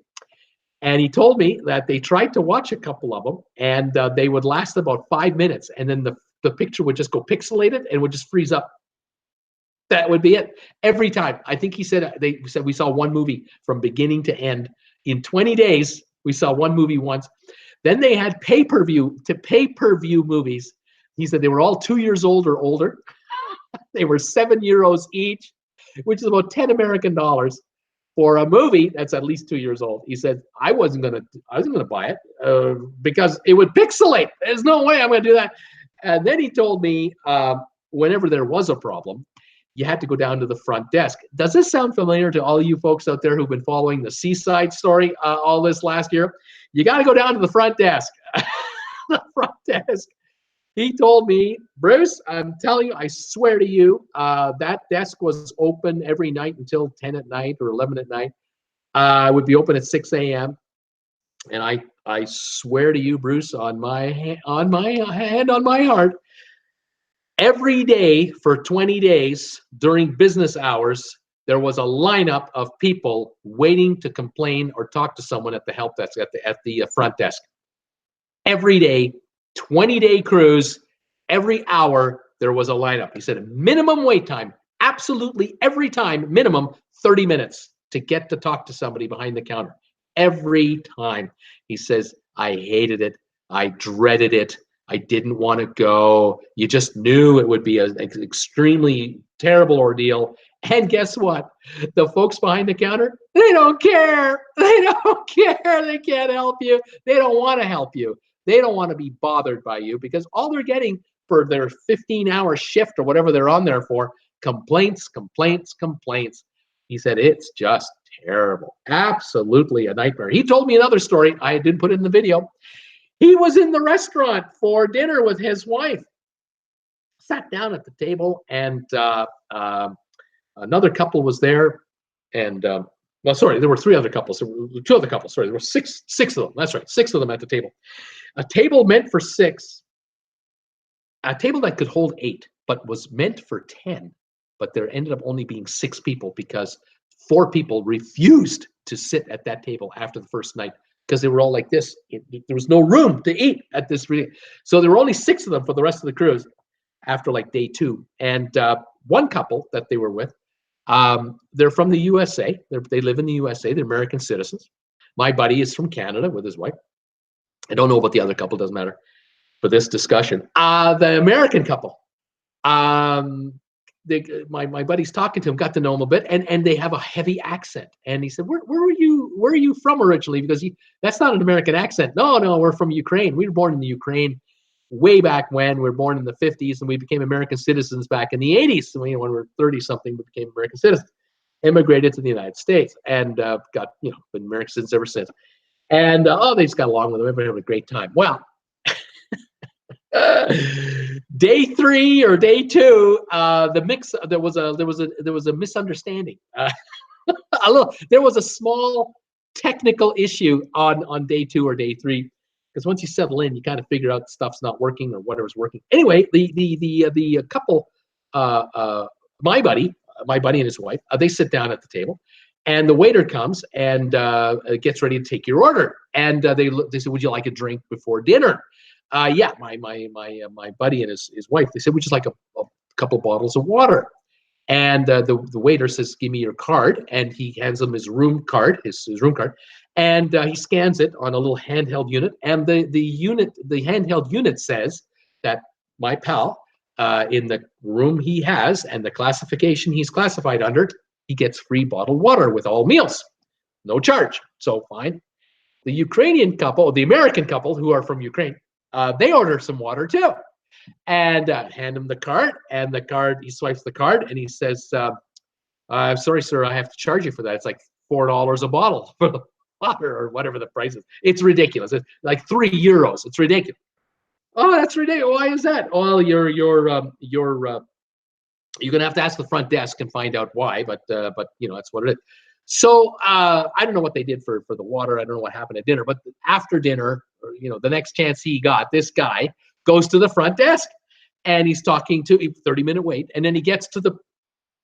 And he told me that they tried to watch a couple of them, and they would last about 5 minutes. And then the picture would just go pixelated and would just freeze up. That would be it every time. I think he said we saw one movie from beginning to end in 20 days. We saw one movie once. Then they had pay-per-view movies. He said they were all 2 years old or older. They were €7 each, which is about 10 American dollars for a movie that's at least 2 years old. He said I wasn't gonna buy it because it would pixelate. There's no way I'm gonna do that. And then he told me whenever there was a problem, you had to go down to the front desk. Does this sound familiar to all you folks out there who've been following the Seaside story all this last year? You got to go down to the front desk. The front desk. He told me, Bruce, I'm telling you, I swear to you, that desk was open every night until 10 at night or 11 at night. It would be open at 6 a.m. And I swear to you, Bruce, on my hand, on my heart, every day for 20 days during business hours, there was a lineup of people waiting to complain or talk to someone at the help desk, at the front desk. Every day, 20-day cruise, every hour there was a lineup. He said a minimum wait time, absolutely every time, minimum 30 minutes to get to talk to somebody behind the counter. Every time. He says, I hated it. I dreaded it. I didn't want to go. You just knew it would be an extremely terrible ordeal. And guess what? The folks behind the counter, they don't care. They don't care. They can't help you. They don't want to help you. They don't want to be bothered by you because all they're getting for their 15-hour shift or whatever they're on there for, complaints, complaints, complaints. He said, it's just terrible. Absolutely a nightmare. He told me another story. I didn't put it in the video. He was in the restaurant for dinner with his wife, sat down at the table, and another couple was there. And, well, sorry, there were 3 other couples. There were 2 other couples. Sorry, there were six of them. That's right, 6 of them at the table. A table meant for 6, a table that could hold 8, but was meant for 10. But there ended up only being 6 people because 4 people refused to sit at that table after the first night, because they were all like this. There was no room to eat at this. So there were only 6 of them for the rest of the cruise after like day 2. And one couple that they were with, they're from the USA. They live in the USA. They're American citizens. My buddy is from Canada with his wife. I don't know about the other couple. Doesn't matter for this discussion. The American couple, my buddy's talking to him, got to know him a bit, and they have a heavy accent. And he said, where are you from originally? Because that's not an American accent. No, we're from Ukraine. We were born in the Ukraine. way back when. We were born in the 50s, and we became American citizens back in the 80s. So, when we were 30-something, we became American citizens, immigrated to the United States, and got, been American citizens ever since. And they just got along with them. Everybody had a great time. Well, day 3 or day 2, there was a misunderstanding. There was a small technical issue on day 2 or day 3, because once you settle in, you kind of figure out stuff's not working or whatever's working. Anyway, the couple, my buddy and his wife, they sit down at the table, and the waiter comes and gets ready to take your order. And they said, "Would you like a drink before dinner?" Yeah, my buddy and his wife, they said, "Would you like a couple bottles of water?" And the waiter says, "Give me your card," and he hands him his room card, his room card, and he scans it on a little handheld unit. And the handheld unit says that my pal, in the room he has and the classification he's classified under, he gets free bottled water with all meals, no charge. So fine. The Ukrainian couple, the American couple who are from Ukraine, they order some water too. And hand him the card, and he swipes the card, and he says, "I'm sorry, sir, I have to charge you for that. It's like $4 a bottle for the water," or whatever the price is. It's ridiculous. It's like €3. It's ridiculous. Oh, that's ridiculous. Why is that? Well, you're gonna have to ask the front desk and find out why. But that's what it is. So I don't know what they did for the water. I don't know what happened at dinner. But after dinner, the next chance he got, this guy goes to the front desk, and he's talking to 30-minute wait, and then he gets to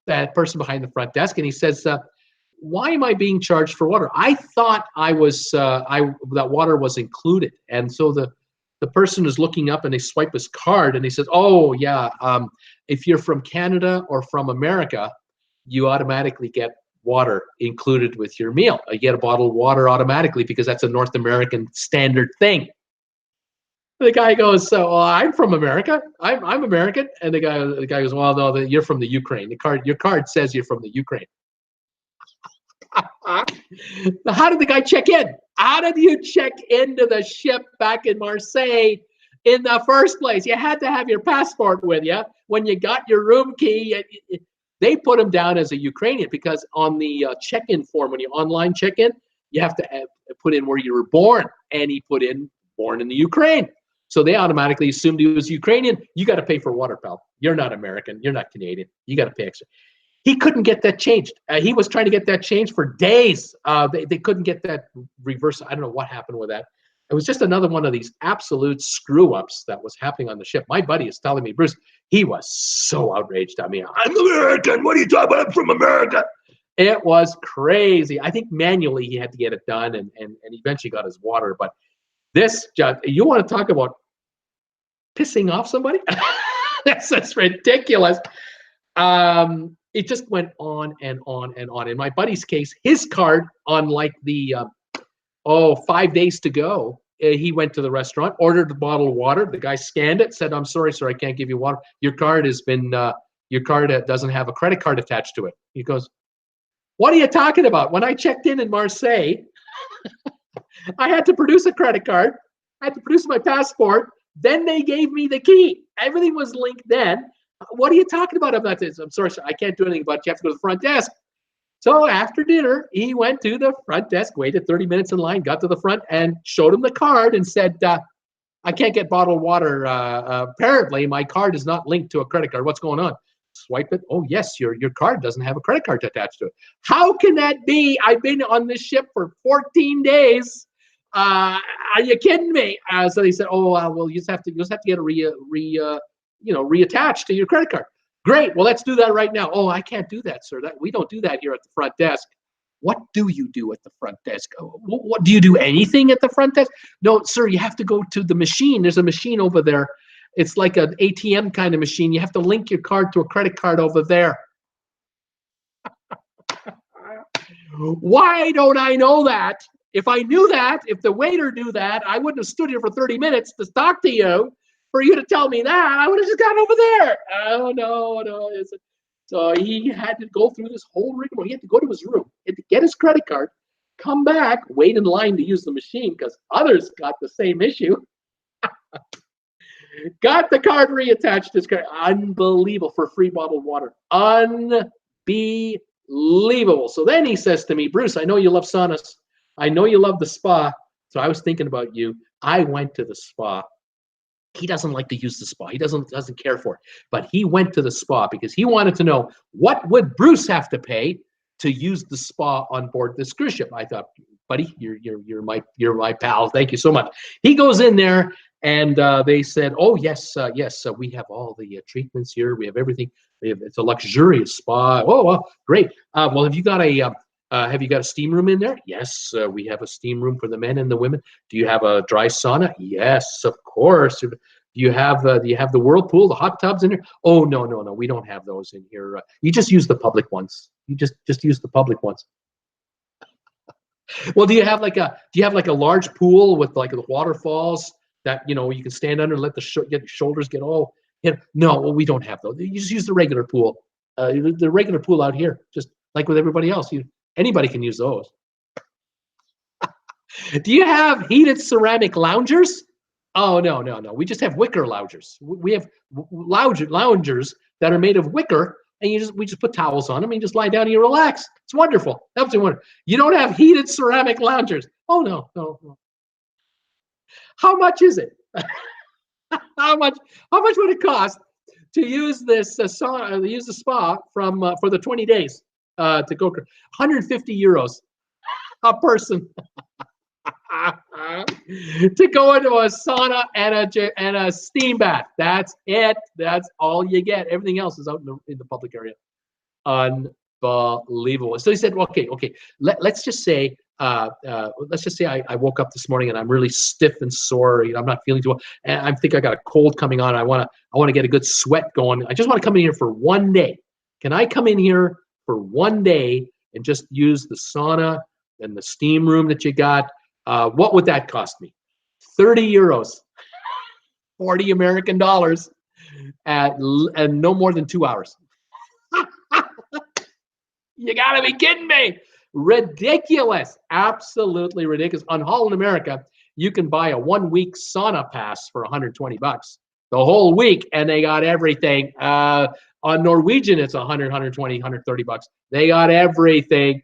that person behind the front desk, and he says, "Why am I being charged for water? I thought that water was included." And so the person is looking up, and they swipe his card, and he says, "Oh yeah, if you're from Canada or from America, you automatically get water included with your meal. You get a bottle of water automatically because that's a North American standard thing." The guy goes, "So I'm from America. I'm American." And the guy goes, "Well, no, you're from the Ukraine. Your card says you're from the Ukraine." How did the guy check in? How did you check into the ship back in Marseille in the first place? You had to have your passport with you. When you got your room key, they put him down as a Ukrainian, because on the check-in form, when you online check-in, you have to put in where you were born, and he put in born in the Ukraine. So they automatically assumed he was Ukrainian. You got to pay for water, pal. You're not American. You're not Canadian. You got to pay extra. He couldn't get that changed. He was trying to get that changed for days. They couldn't get that reverse. I don't know what happened with that. It was just another one of these absolute screw-ups that was happening on the ship. My buddy is telling me, Bruce, he was so outraged at me. "I'm American. What are you talking about? I'm from America." It was crazy. I think manually he had to get it done, and eventually got his water. But this, you want to talk about pissing off somebody? That's ridiculous. It just went on and on and on. In my buddy's case, his card, on like the 5 days to go, he went to the restaurant, ordered a bottle of water. The guy scanned it, said, "I'm sorry, sir, I can't give you water. Your card doesn't have a credit card attached to it." He goes, "What are you talking about? When I checked in Marseille, I had to produce a credit card. I had to produce my passport. Then they gave me the key. Everything was linked then. What are you talking about?" "I'm sorry, sir, I can't do anything about it. You have to go to the front desk." So after dinner, he went to the front desk, waited 30 minutes in line, got to the front, and showed him the card and said, "I can't get bottled water. Apparently, my card is not linked to a credit card. What's going on?" Swipe it. "Oh, yes, your card doesn't have a credit card attached to it." "How can that be? I've been on this ship for 14 days. Are you kidding me?" So they said, "Oh, well, you just have to get it reattached to your credit card." "Great. Well, let's do that right now." "Oh, I can't do that, sir. We don't do that here at the front desk." "What do you do at the front desk?" What do you do anything at the front desk?" "No, sir, you have to go to the machine. There's a machine over there. It's like an ATM kind of machine. You have to link your card to a credit card over there." Why don't I know that? If I knew that, if the waiter knew that, I wouldn't have stood here for 30 minutes to talk to you. For you to tell me that, I would have just gone over there. Oh, no. So he had to go through this whole rigmarole. He had to go to his room, he had to get his credit card, come back, wait in line to use the machine because others got the same issue. Got the card reattached to his card. Unbelievable for free bottled water. Unbelievable. So then he says to me, Bruce, I know you love saunas. I know you love the spa. So I was thinking about you. I went to the spa. He doesn't like to use the spa. He doesn't care for it. But he went to the spa because he wanted to know what would Bruce have to pay to use the spa on board this cruise ship. I thought, buddy, you're my pal. Thank you so much. He goes in there and they said, oh yes, we have all the treatments here. We have everything. It's a luxurious spa. Oh, well, great. Well, have you got a steam room in there? Yes, we have a steam room for the men and the women. Do you have a dry sauna? Yes, of course. Do you have the whirlpool, the hot tubs in here? Oh, no, we don't have those in here. You just use the public ones. You just use the public ones. Well, do you have like a large pool with like the waterfalls that you can stand under and let the shoulders get all hit? No, well, we don't have those. You just use the regular pool. The regular pool out here, just like with everybody else. Anybody can use those. Do you have heated ceramic loungers? Oh, no. We just have wicker loungers. We have loungers that are made of wicker, and we just put towels on them and you just lie down and you relax. It's wonderful. Absolutely wonderful. You don't have heated ceramic loungers. Oh, no. How much is it? How much would it cost to use this sauna, use the spa for the 20 days to go 150 euros a person to go into a sauna and a steam bath. That's it. That's all you get. Everything else is out in the public area. Unbelievable. So he said, okay. Let's just say I woke up this morning and I'm really stiff and sore. I'm not feeling too well, and I think I got a cold coming on. I want to get a good sweat going. I just want to come in here for one day. Can I come in here for one day and just use the sauna and the steam room that you got? What would that cost me? 30 euros, 40 American dollars, and no more than 2 hours. You gotta be kidding me. Ridiculous. Absolutely ridiculous. On Holland America, you can buy a 1-week sauna pass for 120 bucks. The whole week, and they got everything. On Norwegian, it's 100, 120, 130 bucks. They got everything.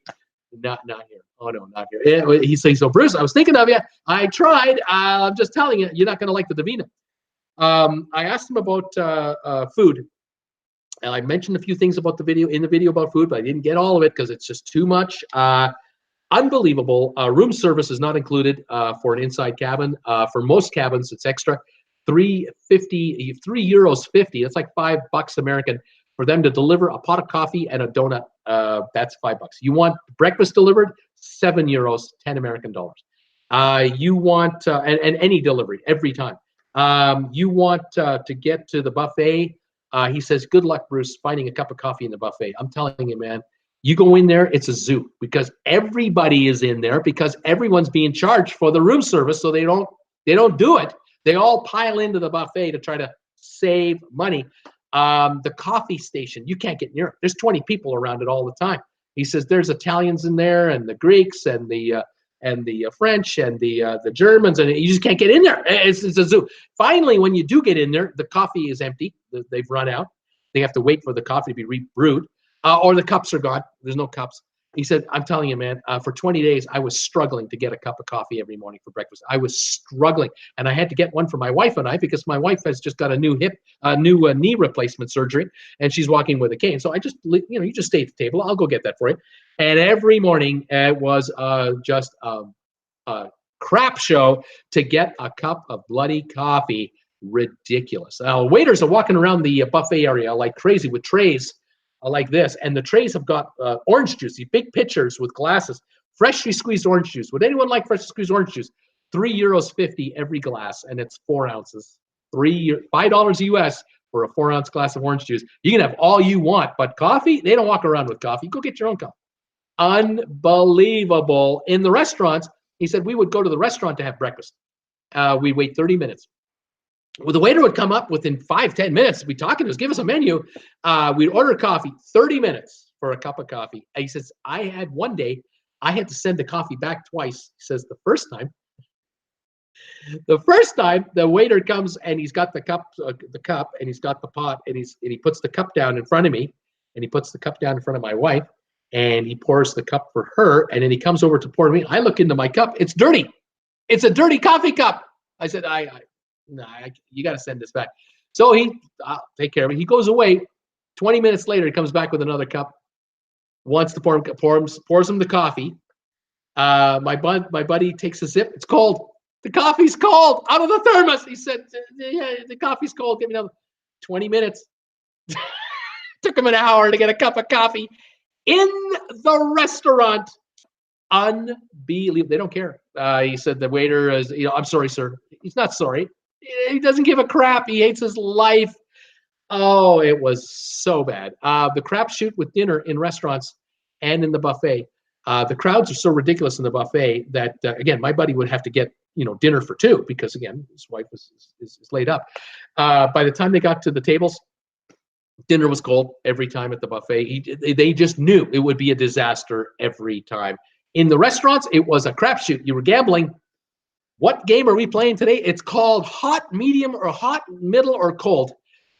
Not here. Oh, no, not here. He says, so Bruce, I was thinking of you. I tried. I'm just telling you, you're not going to like the Divina. I asked him about food. And I mentioned a few things about the video about food, but I didn't get all of it because it's just too much. Unbelievable. Room service is not included for an inside cabin. For most cabins, it's extra. €3.50. That's like $5 American for them to deliver a pot of coffee and a donut. That's $5. You want breakfast delivered? €7, 10 American dollars. You want and any delivery every time. You want to get to the buffet. He says, good luck, Bruce, finding a cup of coffee in the buffet. I'm telling you, man, you go in there, it's a zoo because everybody is in there because everyone's being charged for the room service, so they don't do it. They all pile into the buffet to try to save money. The coffee station, you can't get near it. There's 20 people around it all the time. He says there's Italians in there and the Greeks and the French and the Germans, and you just can't get in there. It's a zoo. Finally, when you do get in there, the coffee is empty. They've run out. They have to wait for the coffee to be rebrewed, or the cups are gone. There's no cups. He said, I'm telling you, man, for 20 days, I was struggling to get a cup of coffee every morning for breakfast. I was struggling, and I had to get one for my wife and I because my wife has just got a new knee replacement surgery, and she's walking with a cane. So I just, you just stay at the table. I'll go get that for you. And every morning it was just a crap show to get a cup of bloody coffee. Ridiculous. Waiters are walking around the buffet area like crazy with trays like this, and the trays have got orange juice, these big pitchers with glasses, freshly squeezed orange juice. Would anyone like freshly squeezed orange juice? €3.50 every glass, and it's 4 ounces. $5 US for a 4-ounce glass of orange juice. You can have all you want, but coffee, they don't walk around with coffee. Go get your own coffee. Unbelievable. In the restaurants, he said we would go to the restaurant to have breakfast. We'd wait 30 minutes. Well, the waiter would come up within 5-10 minutes. We'd talk to us, give us a menu. We'd order coffee, 30 minutes for a cup of coffee. And he says, I had one day, I had to send the coffee back twice. He says, the first time, The first time the waiter comes and he's got the cup, and he's got the pot, and he puts the cup down in front of me, and he puts the cup down in front of my wife, and he pours the cup for her, and then he comes over to pour me. I look into my cup, it's dirty. It's a dirty coffee cup. I said, you got to send this back. So I'll take care of it. He goes away. 20 minutes later, he comes back with another cup. Wants to pours him the coffee. My buddy takes a sip. It's cold. The coffee's cold out of the thermos. He said, yeah, the coffee's cold. Give me another 20 minutes. Took him an hour to get a cup of coffee in the restaurant. Unbelievable. They don't care. He said the waiter is, I'm sorry, sir. He's not sorry. He doesn't give a crap. He hates his life. Oh, it was so bad. The crapshoot with dinner in restaurants and in the buffet. The crowds are so ridiculous in the buffet that, again, my buddy would have to get, dinner for two because, again, his wife is laid up. By the time they got to the tables, dinner was cold every time at the buffet. They just knew it would be a disaster every time. In the restaurants, it was a crapshoot. You were gambling. What game are we playing today? It's called hot, medium, or hot, middle, or cold.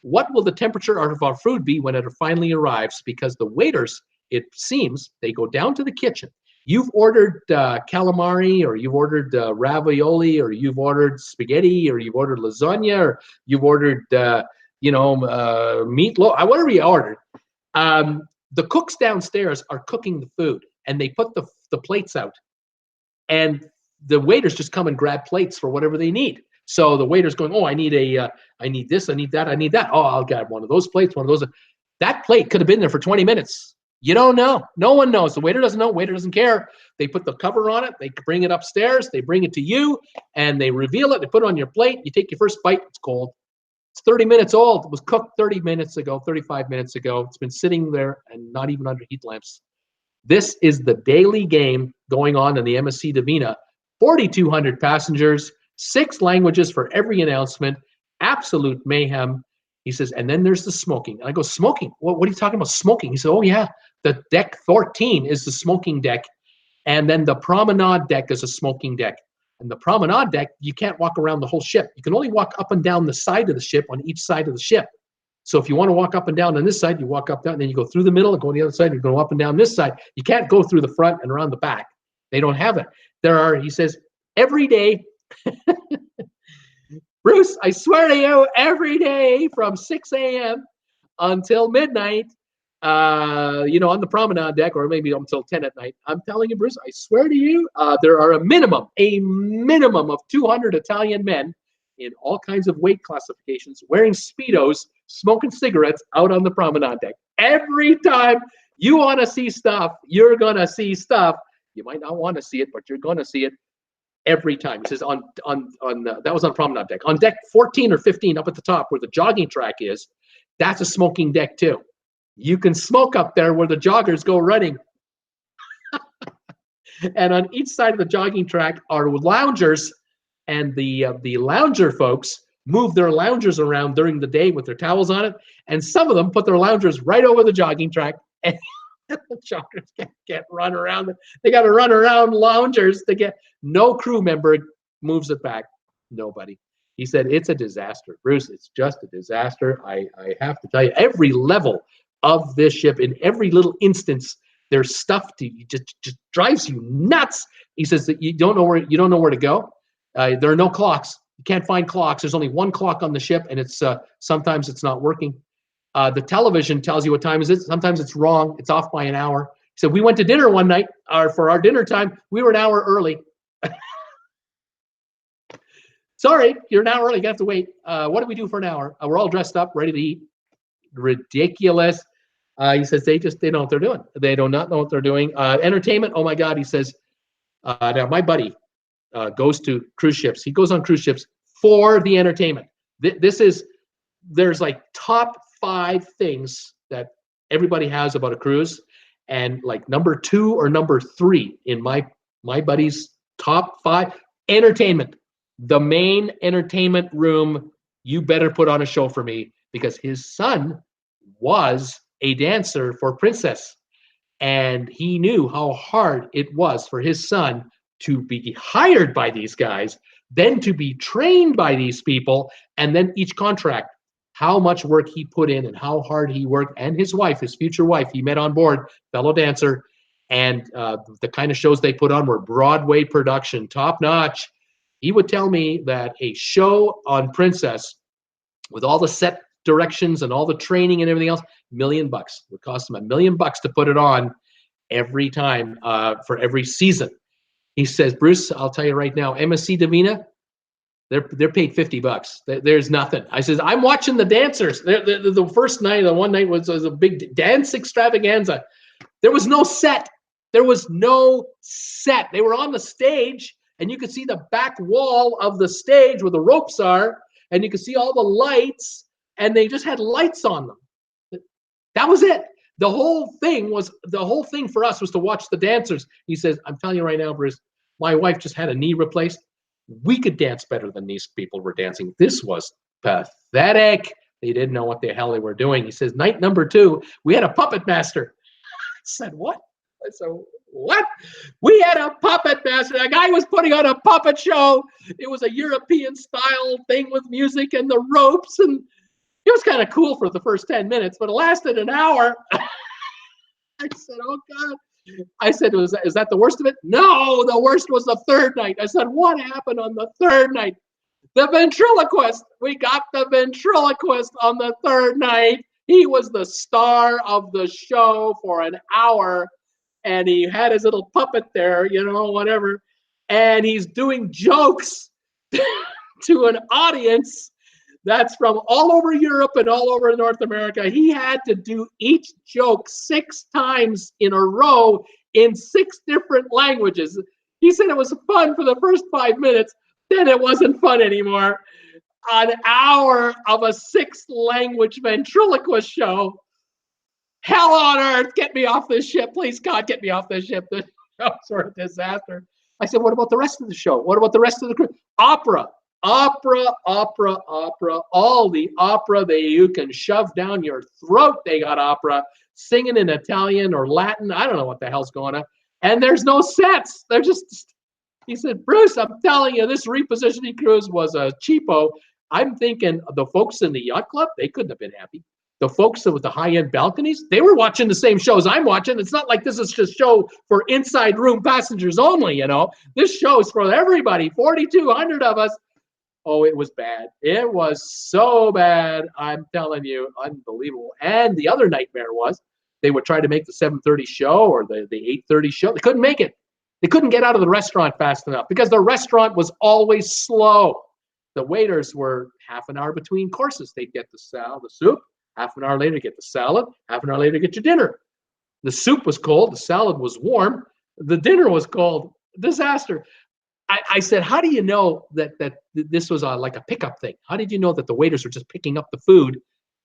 What will the temperature of our food be when it finally arrives? Because the waiters, it seems, they go down to the kitchen. You've ordered calamari, or you've ordered ravioli, or you've ordered spaghetti, or you've ordered lasagna, or you've ordered, meatloaf, whatever you ordered. The cooks downstairs are cooking the food, and they put the plates out. And the waiters just come and grab plates for whatever they need. So the waiter's going, oh, I need this, I need that, I need that. Oh, I'll get one of those plates, one of those. That plate could have been there for 20 minutes. You don't know. No one knows. The waiter doesn't know. Waiter doesn't care. They put the cover on it. They bring it upstairs. They bring it to you, and they reveal it. They put it on your plate. You take your first bite. It's cold. It's 30 minutes old. It was cooked 30 minutes ago, 35 minutes ago. It's been sitting there and not even under heat lamps. This is the daily game going on in the MSCDivina. 4,200 passengers, 6 languages for every announcement, absolute mayhem. He says, and then there's the smoking. And I go, smoking? What are you talking about, smoking? He said, oh, yeah, the deck 14 is the smoking deck. And then the promenade deck is a smoking deck. And the promenade deck, you can't walk around the whole ship. You can only walk up and down the side of the ship on each side of the ship. So if you want to walk up and down on this side, you walk up, down, and then you go through the middle and go on the other side. You go up and down this side. You can't go through the front and around the back. They don't have it. He says, every day, Bruce, I swear to you, every day from 6 a.m. until midnight, on the promenade deck, or maybe until 10 at night, I'm telling you, Bruce, I swear to you, there are a minimum of 200 Italian men in all kinds of weight classifications wearing Speedos, smoking cigarettes out on the promenade deck. Every time you want to see stuff, you're going to see stuff. You might not want to see it, but you're going to see it every time. He says that was on promenade deck. On deck 14 or 15 up at the top where the jogging track is, that's a smoking deck too. You can smoke up there where the joggers go running. And on each side of the jogging track are loungers, and the lounger folks move their loungers around during the day with their towels on it, and some of them put their loungers right over the jogging track, and the joggers can't run around. They got to run around loungers to get. No crew member moves it back. Nobody. He said it's a disaster, Bruce. It's just a disaster. I have to tell you, every level of this ship, in every little instance, there's stuff just drives you nuts. He says that you don't know where to go. There are no clocks. You can't find clocks. There's only one clock on the ship, and it's sometimes it's not working. The television tells you what time is it. Sometimes it's wrong. It's off by an hour. He said, we went to dinner one night, for our dinner time. We were an hour early. Sorry, you're an hour early. You have to wait. What do we do for an hour? We're all dressed up, ready to eat. Ridiculous. He says they don't know what they're doing. They do not know what they're doing. Entertainment, oh my God. He says, now my buddy goes to cruise ships. He goes on cruise ships for the entertainment. There's like top 5 things that everybody has about a cruise, and like number 2 or number 3 in my buddy's top 5, entertainment. The main entertainment room, you better put on a show for me, because his son was a dancer for Princess, and he knew how hard it was for his son to be hired by these guys then to be trained by these people, and then each contract, how much work he put in and how hard he worked, and his wife, his future wife, he met on board, fellow dancer, and the kind of shows they put on were Broadway production, top notch. He would tell me that a show on Princess, with all the set directions and all the training and everything else, $1 million would cost him $1 million to put it on every time for every season. He says, Bruce, I'll tell you right now, MSCDivina, they're paid $50. There's nothing. I says, I'm watching the dancers. The first night, the one night was a big dance extravaganza. There was no set. There was no set. They were on the stage, and you could see the back wall of the stage where the ropes are, and you could see all the lights, and they just had lights on them. That was it. The whole thing for us was to watch the dancers. He says, I'm telling you right now, Bruce, my wife just had a knee replaced. We could dance better than these people were dancing. This was pathetic. They didn't know what the hell they were doing. He says, night number 2, we had a puppet master. I said, what? I said, what? We had a puppet master. A guy was putting on a puppet show. It was a European style thing with music and the ropes, and it was kind of cool for the first 10 minutes, but it lasted an hour. I said, oh God. I said, is that the worst of it? No, the worst was the third night. I said, what happened on the third night? The ventriloquist. We got the ventriloquist on the third night. He was the star of the show for an hour, and he had his little puppet there, you know, whatever, and he's doing jokes to an audience that's from all over Europe and all over North America. He had to do each joke 6 times in a row in 6 different languages. He said it was fun for the first 5 minutes, then it wasn't fun anymore. An hour of a 6th language ventriloquist show. Hell on earth, get me off this ship. Please, God, get me off this ship. This show's sort of disaster. I said, what about the rest of the show? What about the rest of the crew? Opera. All the opera that you can shove down your throat, they got opera, singing in Italian or Latin. I don't know what the hell's going on. And there's no sets. They're just, he said, Bruce, I'm telling you, this repositioning cruise was a cheapo. I'm thinking the folks in the yacht club, they couldn't have been happy. The folks with the high-end balconies, they were watching the same shows I'm watching. It's not like this is just a show for inside room passengers only, you know. This show is for everybody, 4,200 of us. Oh, it was bad. It was so bad. I'm telling you, unbelievable. And the other nightmare was they would try to make the 7:30 show or the 8:30 show. They couldn't make it. They couldn't get out of the restaurant fast enough because the restaurant was always slow. The waiters were half an hour between courses. They'd get the soup. Half an hour later, get the salad. Half an hour later, get your dinner. The soup was cold. The salad was warm. The dinner was cold. Disaster. I said, how do you know that this was like a pickup thing? How did you know that the waiters were just picking up the food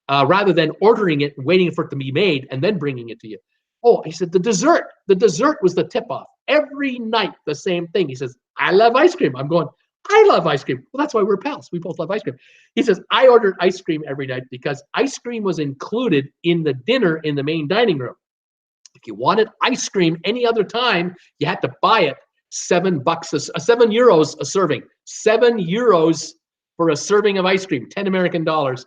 rather than ordering it, waiting for it to be made, and then bringing it to you? Oh, he said, the dessert. The dessert was the tip-off. Every night, the same thing. He says, I love ice cream. I'm going, I love ice cream. Well, that's why we're pals. We both love ice cream. He says, I ordered ice cream every night because ice cream was included in the dinner in the main dining room. If you wanted ice cream any other time, you had to buy it. €7 €7 a serving. €7 for a serving of ice cream, 10 American dollars.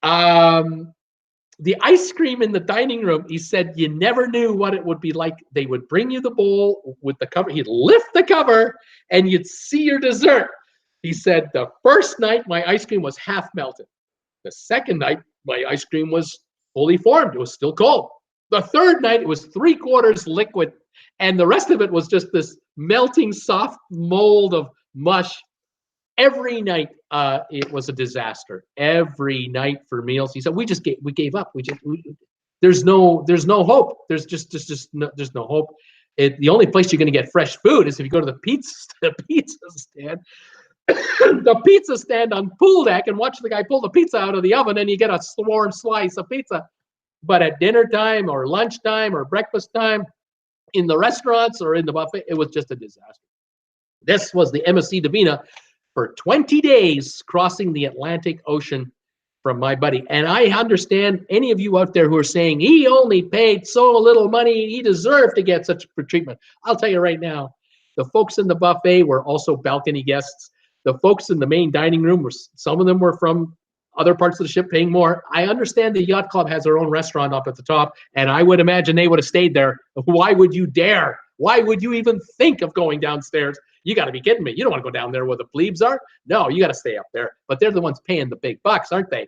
The ice cream in the dining room, he said, you never knew what it would be like. They would bring you the bowl with the cover. He'd lift the cover and you'd see your dessert. He said, the first night my ice cream was half melted. The second night, my ice cream was fully formed. It was still cold. The third night, it was 3/4 liquid. And the rest of it was just this melting soft mold of mush. Every night, it was a disaster. Every night for meals, he said, we gave up. There's no hope. There's no hope. The only place you're going to get fresh food is if you go to the pizza stand. The pizza stand on pool deck and watch the guy pull the pizza out of the oven, and you get a warm slice of pizza. But at dinner time or lunchtime or breakfast time, in the restaurants or in the buffet, it was just a disaster. This was the MSCDivina for 20 days crossing the Atlantic Ocean from my buddy. And I understand any of you out there who are saying he only paid so little money, he deserved to get such treatment. I'll tell you right now, The folks in the buffet were also balcony guests. The folks in the main dining room some of them were from other parts of the ship paying more. I understand the yacht club has their own restaurant up at the top, and I would imagine they would have stayed there. Why would you dare? Why would you even think of going downstairs? You got to be kidding me. You don't want to go down there where the plebes are. No, you got to stay up there. But they're the ones paying the big bucks, aren't they?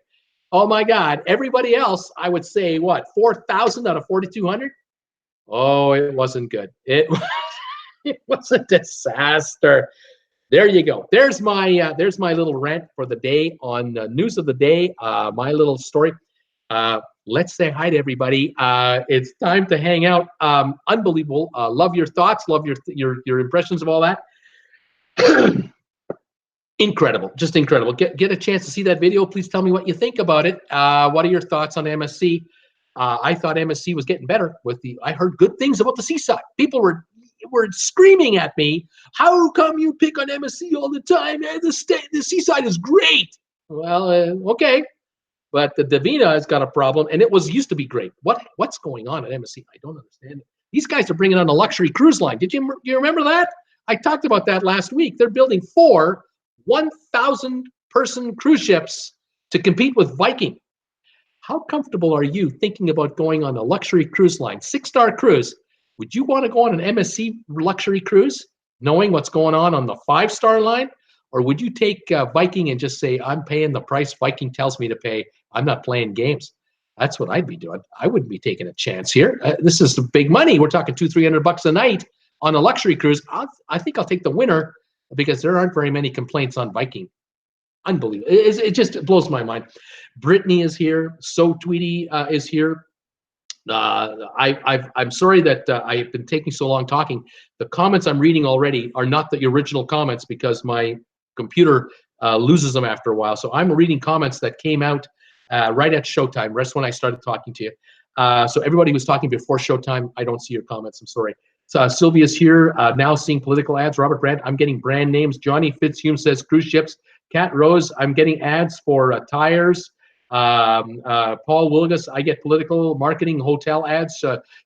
Oh my God. Everybody else, I would say, what, 4,000 out of 4,200? Oh, it wasn't good. It was a disaster. There you go. There's my little rant for the day on news of the day. My little story. Let's say hi to everybody. It's time to hang out. Unbelievable. Love your thoughts. Love your impressions of all that. Incredible, just incredible. Get a chance to see that video. Please tell me what you think about it. What are your thoughts on MSC? I thought MSC was getting better I heard good things about the Seaside. People were screaming at me, how come you pick on MSC all the time? The Seaside is great. Well, okay. But the Divina has got a problem, and it used to be great. What's going on at MSC? I don't understand it. These guys are bringing on a luxury cruise line. Do you remember that? I talked about that last week. They're building 4 1,000-person cruise ships to compete with Viking. How comfortable are you thinking about going on a luxury cruise line, 6-star cruise? Would you want to go on an MSC luxury cruise, knowing what's going on the 5-star line? Or would you take Viking and just say, I'm paying the price Viking tells me to pay. I'm not playing games. That's what I'd be doing. I wouldn't be taking a chance here. This is big money. We're talking $200-300 a night on a luxury cruise. I think I'll take the winner because there aren't very many complaints on Viking. Unbelievable. It just blows my mind. Brittany is here. So Tweety is here. I'm sorry that I've been taking so long talking. The comments I'm reading already are not the original comments because my computer loses them after a while. So I'm reading comments that came out right at showtime, right when I started talking to you. So everybody was talking before showtime. I don't see your comments. I'm sorry. So Sylvia's here, now seeing political ads. Robert Brandt, I'm getting brand names. Johnny Fitzhume says cruise ships. Kat Rose, I'm getting ads for tires. Paul Wilgus, I get political marketing hotel ads.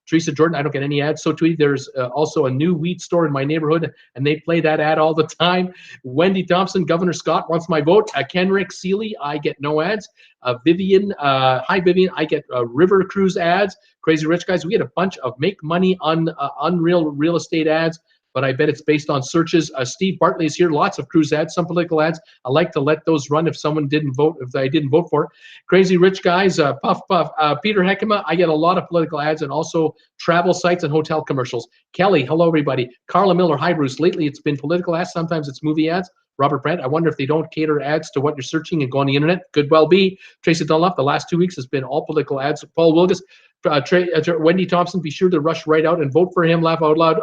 Teresa Jordan, I don't get any ads. So tweet, there's also a new wheat store in my neighborhood, and they play that ad all the time. Wendy Thompson, Governor Scott wants my vote. Kenrick Seeley, I get no ads. Vivian, hi Vivian, I get river cruise ads. Crazy Rich Guys, we get a bunch of make money on unreal real estate ads, but I bet it's based on searches. Steve Bartley is here. Lots of cruise ads, some political ads. I like to let those run if someone didn't vote, if I didn't vote for it. Crazy Rich Guys, Puff Puff. Peter Heckema, I get a lot of political ads and also travel sites and hotel commercials. Kelly, hello everybody. Carla Miller, hi Bruce. Lately it's been political ads. Sometimes it's movie ads. Robert Brandt, I wonder if they don't cater ads to what you're searching and go on the internet. Could well be. Tracy Dunlop, the last 2 weeks has been all political ads. Paul Wilgus, Wendy Thompson, be sure to rush right out and vote for him. Laugh out loud.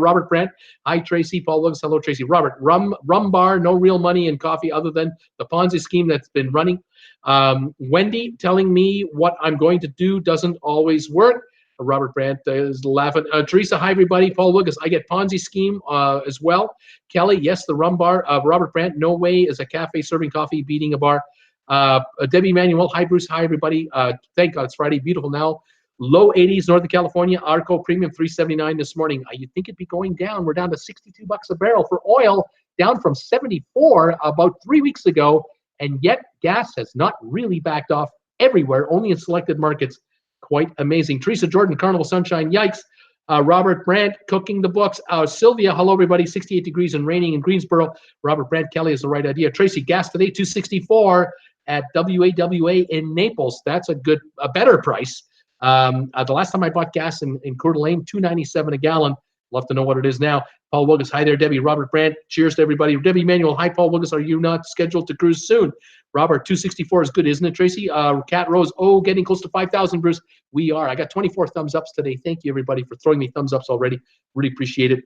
Robert Brandt, hi Tracy. Paul Wilgus, hello Tracy. Robert, rum bar, no real money in coffee other than the Ponzi scheme that's been running. Wendy telling me what I'm going to do doesn't always work. Robert Brandt is laughing. Teresa, hi everybody. Paul Wilgus, I get Ponzi scheme as well. Kelly, yes, the rum bar. Robert Brandt, no way is a cafe serving coffee beating a bar. Debbie Manuel, hi Bruce, hi everybody. Thank God it's Friday, beautiful now. Low 80s, Northern California. Arco Premium $3.79 this morning. You'd think it'd be going down. We're down to $62 a barrel for oil, down from 74 about 3 weeks ago, and yet gas has not really backed off everywhere, only in selected markets. Quite amazing. Teresa Jordan, Carnival Sunshine, yikes. Robert Brandt, cooking the books. Sylvia, hello everybody. 68 degrees and raining in Greensboro. Robert Brandt, Kelly is the right idea. Tracy, gas today, $2.64 at WAWA in Naples. That's a better price. The last time I bought gas in Coeur d'Alene, $2.97 a gallon. Love to know what it is now. Paul Wilgus, hi there, Debbie. Robert Brandt, cheers to everybody. Debbie Manuel, hi, Paul Wilgus. Are you not scheduled to cruise soon? Robert, 264 is good, isn't it, Tracy? Kat Rose, getting close to 5,000, Bruce. We are. I got 24 thumbs ups today. Thank you, everybody, for throwing me thumbs ups already. Really appreciate it.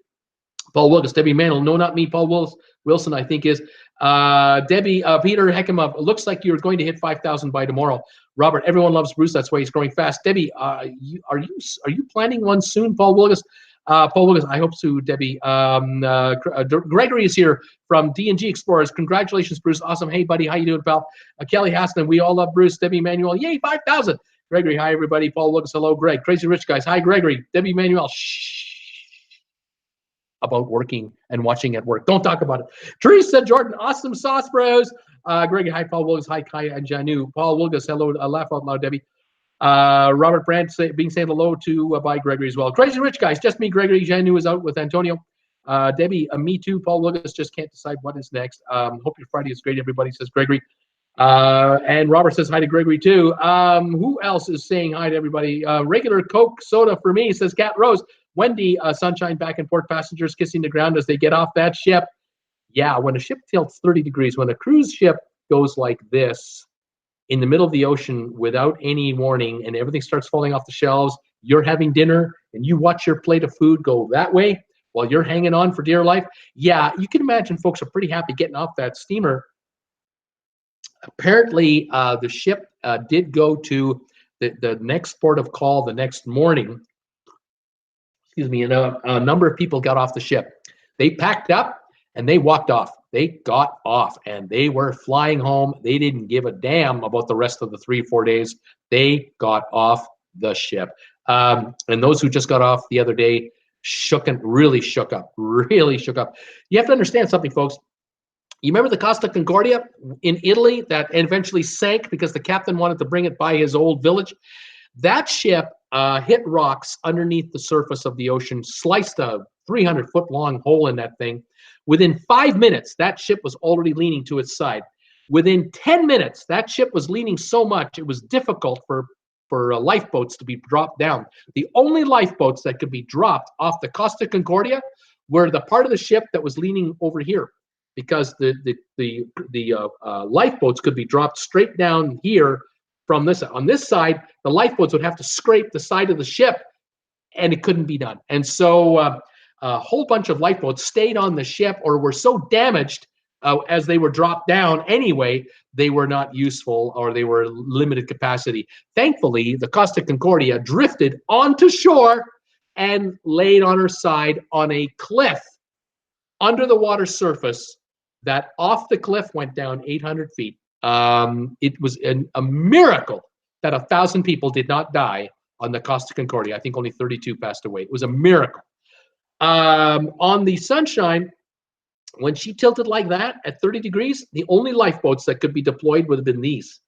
Paul Wilgus, Debbie Manuel, no, not me. Paul Wilson, I think is. Debbie, Peter Heckema, looks like you're going to hit 5,000 by tomorrow. Robert, everyone loves Bruce. That's why he's growing fast. Debbie, are you planning one soon? Paul Wilgus, I hope so, Debbie. Gregory is here from D&G Explorers. Congratulations, Bruce. Awesome. Hey, buddy. How you doing, pal? Kelly Haston, we all love Bruce. Debbie Manuel, yay, 5,000. Gregory, hi, everybody. Paul Wilgus, hello, Greg. Crazy Rich Guys, hi, Gregory. Debbie Manuel, shh. about working and watching at work. Don't talk about it. Teresa Jordan, awesome sauce, bros. Greg, hi, Paul Wilgus, hi, Kaya and Janu. Paul Wilgus, hello, laugh out loud, Debbie. Robert Brandt being saying hello to by Gregory as well. Crazy Rich guys, just me, Gregory. Janu is out with Antonio. Debbie, me too. Paul Wilgus just can't decide what is next. Hope your Friday is great, everybody, says Gregory. And Robert says hi to Gregory too. Who else is saying hi to everybody? Regular Coke soda for me, says Cat Rose. Wendy, sunshine back and forth, passengers kissing the ground as they get off that ship. Yeah, when a ship tilts 30 degrees, when a cruise ship goes like this in the middle of the ocean without any warning and everything starts falling off the shelves, you're having dinner and you watch your plate of food go that way while you're hanging on for dear life. Yeah, you can imagine folks are pretty happy getting off that steamer. Apparently, the ship did go to the next port of call the next morning. Excuse me, and a number of people got off the ship. They packed up and they walked off. They got off and they were flying home. They didn't give a damn about the rest of the 3-4 days. They got off the ship. And those who just got off the other day really shook up. You have to understand something, folks. You remember the Costa Concordia in Italy that eventually sank because the captain wanted to bring it by his old village? That ship hit rocks underneath the surface of the ocean, sliced a 300-foot-long hole in that thing. Within 5 minutes, that ship was already leaning to its side. Within 10 minutes, that ship was leaning so much it was difficult for lifeboats to be dropped down. The only lifeboats that could be dropped off the Costa Concordia were the part of the ship that was leaning over here, because the lifeboats could be dropped straight down here from this. On this side, the lifeboats would have to scrape the side of the ship, and it couldn't be done. And so a whole bunch of lifeboats stayed on the ship or were so damaged as they were dropped down anyway, they were not useful or they were limited capacity. Thankfully, the Costa Concordia drifted onto shore and laid on her side on a cliff under the water surface that off the cliff went down 800 feet. It was a miracle that 1,000 people did not die on the Costa Concordia. I think only 32 passed away. It was a miracle. On the Sunshine, when she tilted like that at 30 degrees, the only lifeboats that could be deployed would have been these.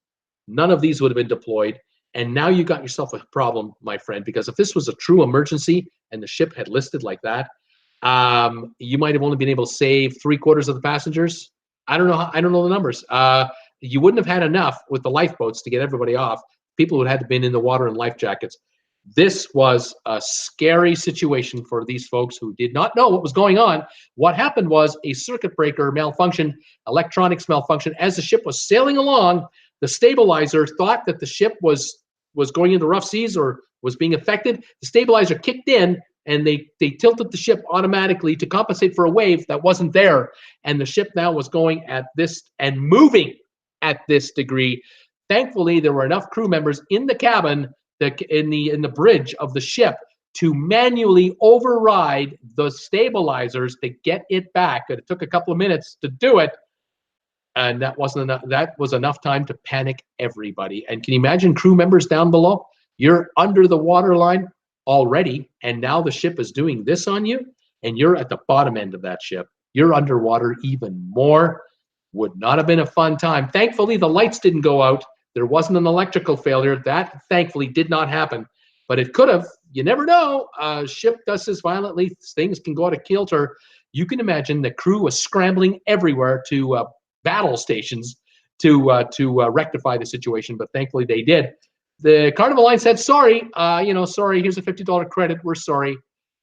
None of these would have been deployed. And now you got yourself a problem, my friend, because if this was a true emergency and the ship had listed like that, you might have only been able to save 3/4 of the passengers. I don't know the numbers. You wouldn't have had enough with the lifeboats to get everybody off. People would have had to been in the water in life jackets. This was a scary situation for these folks who did not know what was going on. What happened was a circuit breaker malfunction, electronics malfunction. As the ship was sailing along, the stabilizer thought that the ship was going into rough seas or was being affected. The stabilizer kicked in, and they tilted the ship automatically to compensate for a wave that wasn't there. And the ship now was going at this and moving at this degree. Thankfully, there were enough crew members in the cabin, in the bridge of the ship, to manually override the stabilizers to get it back. And it took a couple of minutes to do it. And that wasn't enough. That was enough time to panic everybody. And can you imagine crew members down below? You're under the water line already, and now the ship is doing this on you, and you're at the bottom end of that ship. You're underwater even more. Would not have been a fun time. Thankfully, the lights didn't go out. There wasn't an electrical failure. That thankfully did not happen, but it could have. You never know. Ship does this violently. Things can go out of kilter. You can imagine the crew was scrambling everywhere to battle stations to rectify the situation, but thankfully they did. The Carnival line said, sorry, sorry, here's a $50 credit. We're sorry.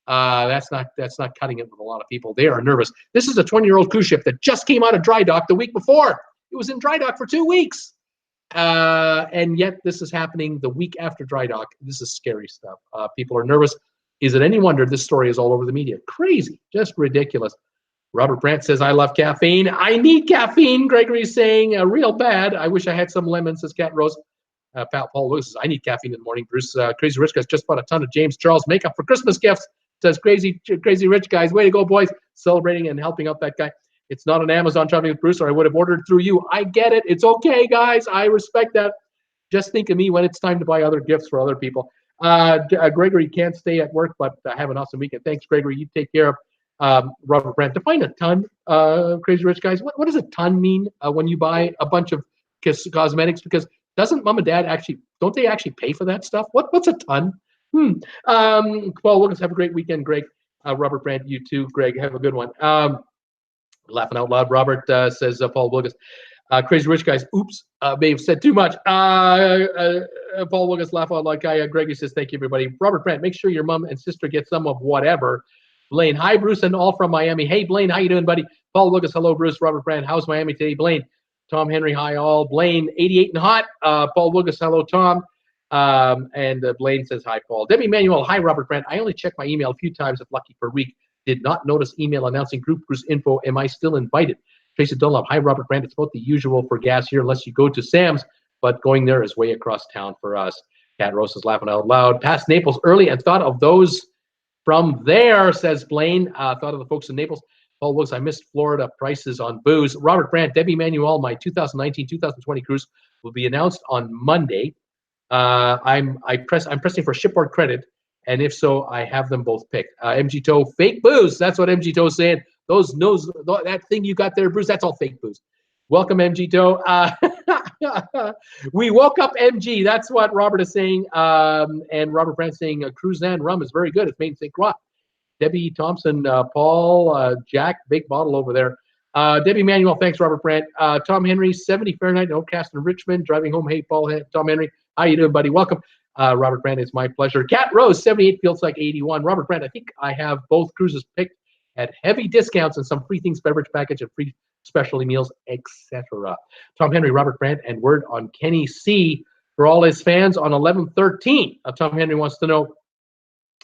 That's not cutting it with a lot of people. They are nervous. This is a 20-year-old cruise ship that just came out of dry dock the week before. It was in dry dock for 2 weeks. And yet this is happening the week after dry dock. This is scary stuff. People are nervous. Is it any wonder this story is all over the media? Crazy, just ridiculous. Robert Brandt says, I love caffeine. I need caffeine, Gregory's saying, real bad. I wish I had some lemon, says Cat Rose. Paul Lewis says, I need caffeine in the morning. Bruce, Crazy Rich Guys just bought a ton of James Charles makeup for Christmas gifts. Says, Crazy Rich Guys, way to go, boys. Celebrating and helping out that guy. It's not an Amazon shopping with Bruce, or I would have ordered through you. I get it. It's okay, guys. I respect that. Just think of me when it's time to buy other gifts for other people. Gregory can't stay at work, but have an awesome weekend. Thanks, Gregory. You take care of Robert Brandt, define a ton, Crazy Rich Guys. What does a ton mean when you buy a bunch of cosmetics? Because doesn't mom and dad don't they actually pay for that stuff? What's a ton? Paul Wilkins, have a great weekend, Greg. Robert Brandt, you too, Greg. Have a good one. Laughing out loud, Robert says Paul Wilkins. Crazy Rich Guys, oops, may have said too much. Paul Wilkins, laugh out loud guy. Gregory says, thank you, everybody. Robert Brandt, make sure your mom and sister get some of whatever. Blaine, hi, Bruce, and all from Miami. Hey, Blaine, how you doing, buddy? Paul Wilkins, hello, Bruce. Robert Brandt, how's Miami today? Blaine, Tom Henry, hi, all. Blaine, 88 and hot. Paul Wilkins, hello, Tom. And Blaine says, hi, Paul. Debbie Manuel, hi, Robert Brandt. I only check my email a few times, if lucky, per week. Did not notice email announcing group cruise info. Am I still invited? Tracy Dunlop, hi, Robert Brandt. It's about the usual for gas here, unless you go to Sam's, but going there is way across town for us. Cat Rose is laughing out loud. Passed Naples early and thought of those from there, says Blaine. Thought of the folks in Naples. Paul Wilkes, I missed Florida prices on booze. Robert Brandt, Debbie Manuel, my 2019-2020 cruise will be announced on Monday. I'm pressing for shipboard credit, and if so, I have them both picked. MG Toe, fake booze. That's what MG Toe is saying. That thing you got there, Bruce, that's all fake booze. Welcome, MG Toe. We woke up MG. That's what Robert is saying. And Robert Brandt saying Cruzan rum is very good. It's made in St. Croix. Debbie Thompson, Paul, Jack, big bottle over there. Debbie Manuel, thanks, Robert Brandt. Tom Henry, 70 Fahrenheit, Oakcast in Richmond, driving home. Hey, Paul, Tom Henry, how you doing, buddy? Welcome. Robert Brandt, it's my pleasure. Cat Rose, 78 feels like 81. Robert Brandt, I think I have both cruises picked at heavy discounts and some free things, beverage package, and free specialty meals, etc. Tom Henry, Robert Brandt, and word on Kenny C for all his fans on 11/13. Tom Henry wants to know,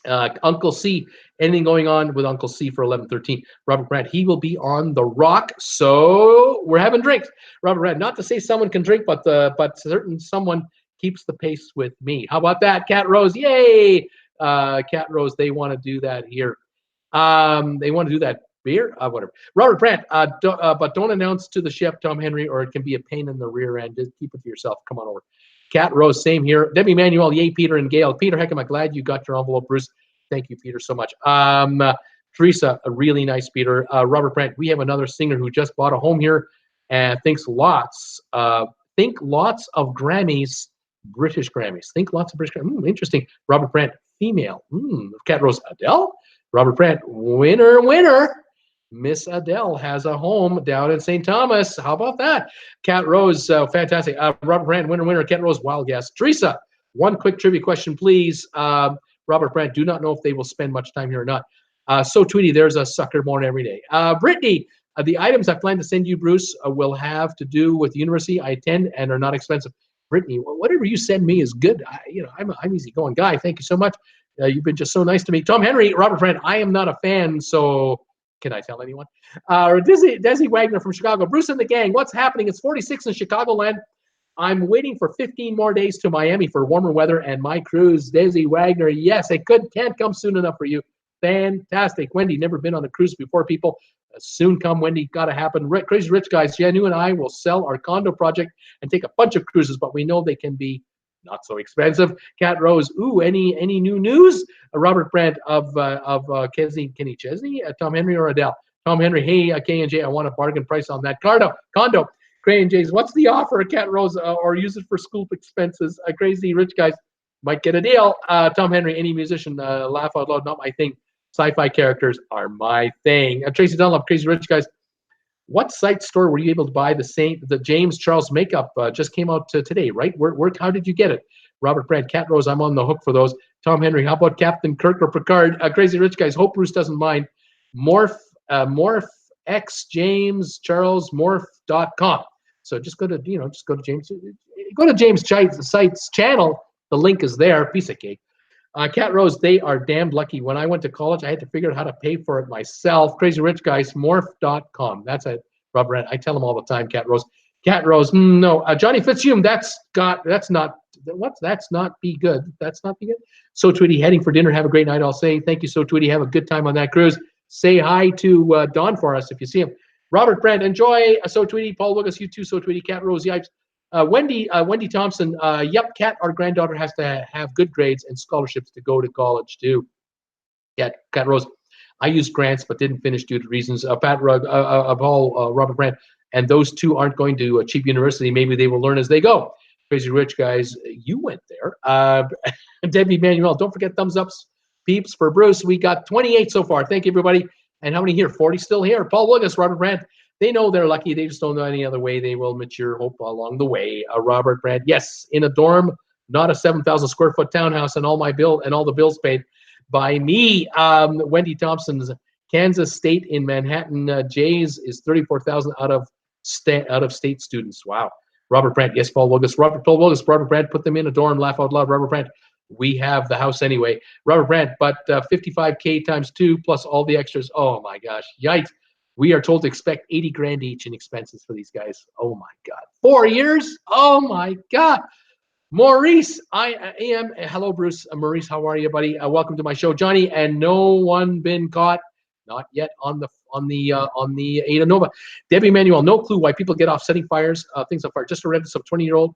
Uncle C, anything going on with Uncle C for 11/13? Robert Brandt, he will be on the Rock, so we're having drinks. Robert Brandt, not to say someone can drink, but certain someone keeps the pace with me. How about that, Cat Rose? Yay! Cat Rose, they want to do that here. They want to do that beer, whatever. Robert Brandt, but don't announce to the chef, Tom Henry, or it can be a pain in the rear end. Just keep it to yourself. Come on over. Cat Rose, same here. Debbie Manuel, yay, Peter and Gail. Peter, heck, am I glad you got your envelope, Bruce. Thank you, Peter, so much. Teresa, a really nice Peter. Robert Brandt, we have another singer who just bought a home here and thinks lots of Grammys, British Grammys. Think lots of British Grammys. Interesting. Robert Brandt, female. Cat Rose, Adele. Robert Brandt, winner. Miss Adele has a home down in St. Thomas. How about that? Cat Rose, fantastic. Robert Brandt, winner. Cat Rose, wild guess. Teresa, one quick trivia question, please. Robert Brandt, do not know if they will spend much time here or not. So, Tweety, there's a sucker born every day. Brittany, the items I plan to send you, Bruce, will have to do with the university I attend and are not expensive. Brittany, whatever you send me is good. I'm an easygoing guy. Thank you so much. You've been just so nice to me. Tom Henry, Robert Brandt, I am not a fan, so can I tell anyone? Desi Wagner from Chicago. Bruce and the gang, what's happening? It's 46 in Chicagoland. I'm waiting for 15 more days to Miami for warmer weather and my cruise. Desi Wagner, yes, it can't come soon enough for you. Fantastic. Wendy, never been on a cruise before, people. Soon come, Wendy, got to happen. Crazy Rich Guys, Janu and I will sell our condo project and take a bunch of cruises, but we know they can be not so expensive. Cat Rose, ooh, any new news? Robert Brandt of Kenny Chesney, Tom Henry or Adele? Tom Henry, hey, K&J, I want a bargain price on that condo. K&J's, what's the offer, Cat Rose, or use it for school expenses? Crazy Rich Guys might get a deal. Tom Henry, any musician, laugh out loud, not my thing. Sci-fi characters are my thing. Tracy Dunlop, Crazy Rich Guys, what site store were you able to buy the James Charles makeup? Just came out today, right? How did you get it? Robert Brandt, Cat Rose, I'm on the hook for those. Tom Henry, how about Captain Kirk or Picard? Crazy Rich Guys, hope Bruce doesn't mind. Morph X James Charles Morph.com. So just go to James site's channel. The link is there. Piece of cake. Cat Rose, they are damned lucky. When I went to college, I had to figure out how to pay for it myself. Crazy Rich Guys, morph.com. That's it, Robert Brandt. I tell them all the time, Cat Rose. No. Johnny Fitzhume, that's not be good. That's not be good. So Tweety, heading for dinner. Have a great night. I'll say thank you, So Tweety. Have a good time on that cruise. Say hi to Don for us if you see him. Robert Brandt, enjoy. So Tweety, Paul Lucas, you too. So Tweety, Cat Rose, yipes. Wendy Thompson, yep, Cat, our granddaughter has to have good grades and scholarships to go to college too. Yeah, Cat Rose. I used grants but didn't finish due to reasons. Robert Brandt, and those two aren't going to a cheap university. Maybe they will learn as they go. Crazy Rich Guys, you went there. Debbie Manuel, don't forget thumbs ups, peeps, for Bruce. We got 28 so far. Thank you, everybody. And how many here? 40 still here. Paul Willis, Robert Brandt. They know they're lucky. They just don't know any other way. They will mature, hope, along the way. Robert Brandt, yes, in a dorm, not a 7,000 square foot townhouse, and all the bills paid by me. Wendy Thompson's Kansas State in Manhattan. Jays is 34,000 out of state students. Wow. Robert Brandt, yes, Paul Willis. Robert Brandt, put them in a dorm, laugh out loud. Robert Brandt, we have the house anyway. Robert Brandt, but 55K times 2 plus all the extras. Oh my gosh, yikes. We are told to expect 80 grand each in expenses for these guys. Oh my God. 4 years? Oh my God. Maurice, I am. Hello, Bruce. Maurice, how are you, buddy? Welcome to my show, Johnny. And no one been caught, not yet, on the Aidanova. Debbie Manuel, no clue why people get off setting fires, things on fire. Just arrested some 20-year-old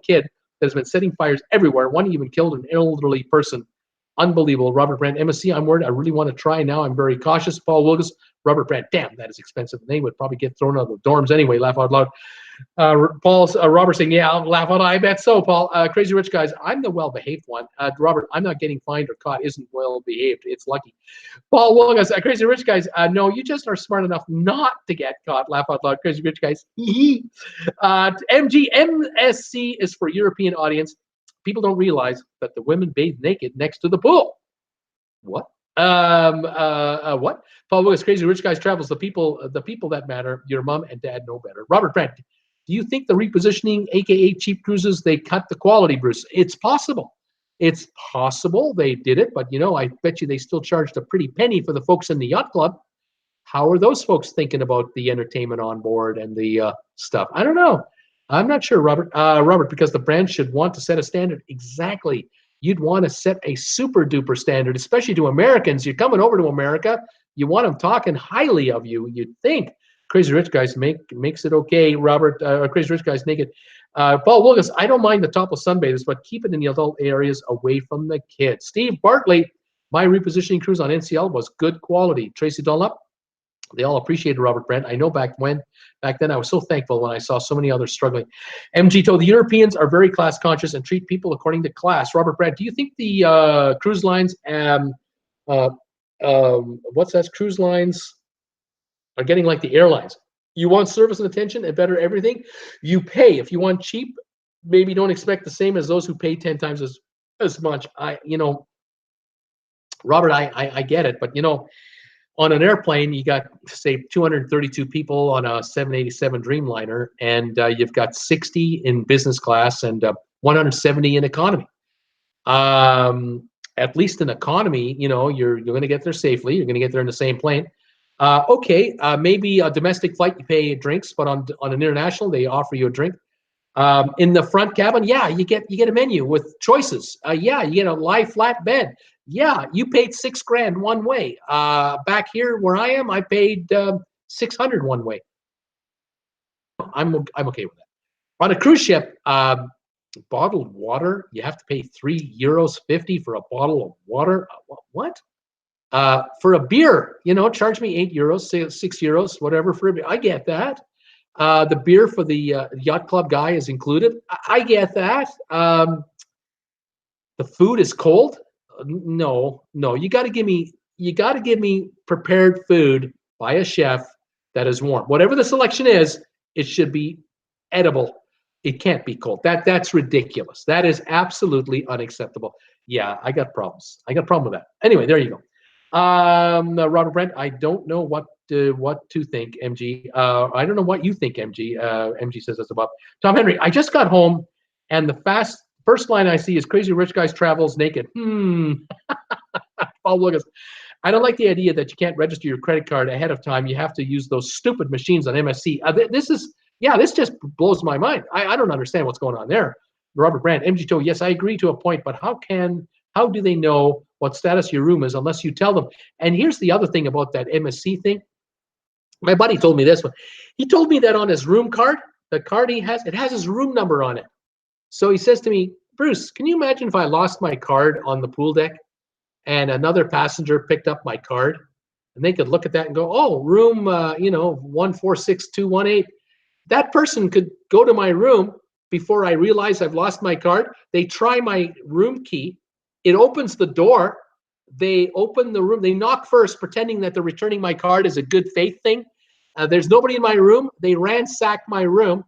kid that has been setting fires everywhere. One even killed an elderly person. Unbelievable. Robert Brandt, MSC, I'm worried. I really want to try now. I'm very cautious. Paul Willis, Robert Brandt, damn, that is expensive. They would probably get thrown out of the dorms anyway. Laugh out loud. Robert saying, yeah, I'll laugh out. I bet so, Paul. Crazy Rich Guys, I'm the well-behaved one. Robert, I'm not getting fined or caught. Isn't well-behaved. It's lucky. Paul Willis, Crazy Rich Guys, no, you just are smart enough not to get caught. Laugh out loud. Crazy Rich Guys. MSC is for European audience. People don't realize that the women bathe naked next to the pool. What? What? Paul Willis, Crazy Rich Guys travels. The people that matter. Your mom and dad know better. Robert Brandt, do you think the repositioning, aka cheap cruises, they cut the quality, Bruce? It's possible. It's possible they did it, but I bet you they still charged a pretty penny for the folks in the yacht club. How are those folks thinking about the entertainment on board and the stuff? I don't know. I'm not sure, Robert. Robert, because the brand should want to set a standard. Exactly. You'd want to set a super duper standard, especially to Americans. You're coming over to America. You want them talking highly of you, you'd think. Crazy Rich Guys makes it okay, Robert. Crazy Rich Guys naked. Paul Willis, I don't mind the topless sunbathers, but keep it in the adult areas away from the kids. Steve Bartley, my repositioning cruise on NCL was good quality. Tracy Dunlop, they all appreciated Robert Brandt. I know back then I was so thankful when I saw so many others struggling. MG told the Europeans are very class conscious and treat people according to class. Robert Brandt, do you think the cruise lines cruise lines are getting like the airlines? You want service and attention and better everything, you pay. If you want cheap, maybe don't expect the same as those who pay 10 times as much. Robert, I get it, but on an airplane, you got, say, 232 people on a 787 Dreamliner, and you've got 60 in business class and 170 in economy. At least in economy, you're going to get there safely. You're going to get there in the same plane. Maybe a domestic flight, you pay drinks, but on an international, they offer you a drink. In the front cabin, yeah, you get a menu with choices. Yeah, you get a lie flat bed. Yeah, you paid $6 grand one way. Back here where I am, I paid $600 one way. I'm okay with that. On a cruise ship, bottled water, you have to pay €3.50 for a bottle of water. What? For a beer, charge me €8, €6, whatever for a beer. I get that. The beer for the yacht club guy is included. I get that. The food is cold. No, you got to give me prepared food by a chef that is warm. Whatever the selection is, it should be edible. It can't be cold. That's ridiculous. That is absolutely unacceptable. Yeah, I got problems. I got a problem with that. Anyway, there you go. Robert Brent, I don't know what to think, MG. I don't know what you think, MG. MG says that's about Tom Henry. I just got home, and the first line I see is Crazy Rich Guys travels naked. Paul Willis, I don't like the idea that you can't register your credit card ahead of time. You have to use those stupid machines on MSC. This just blows my mind. I don't understand what's going on there. Robert Brandt, MG told, yes, I agree to a point, but how do they know what status your room is unless you tell them? And here's the other thing about that MSC thing. My buddy told me this one. He told me that on his room card, the card he has, it has his room number on it. So he says to me, Bruce, can you imagine if I lost my card on the pool deck? and another passenger picked up my card, and they could look at that and go, oh, room, 146218. That person could go to my room before I realize I've lost my card. They try my room key. It opens the door. They open the room. They knock first, pretending that they're returning my card as a good faith thing. There's nobody in my room. They ransack my room,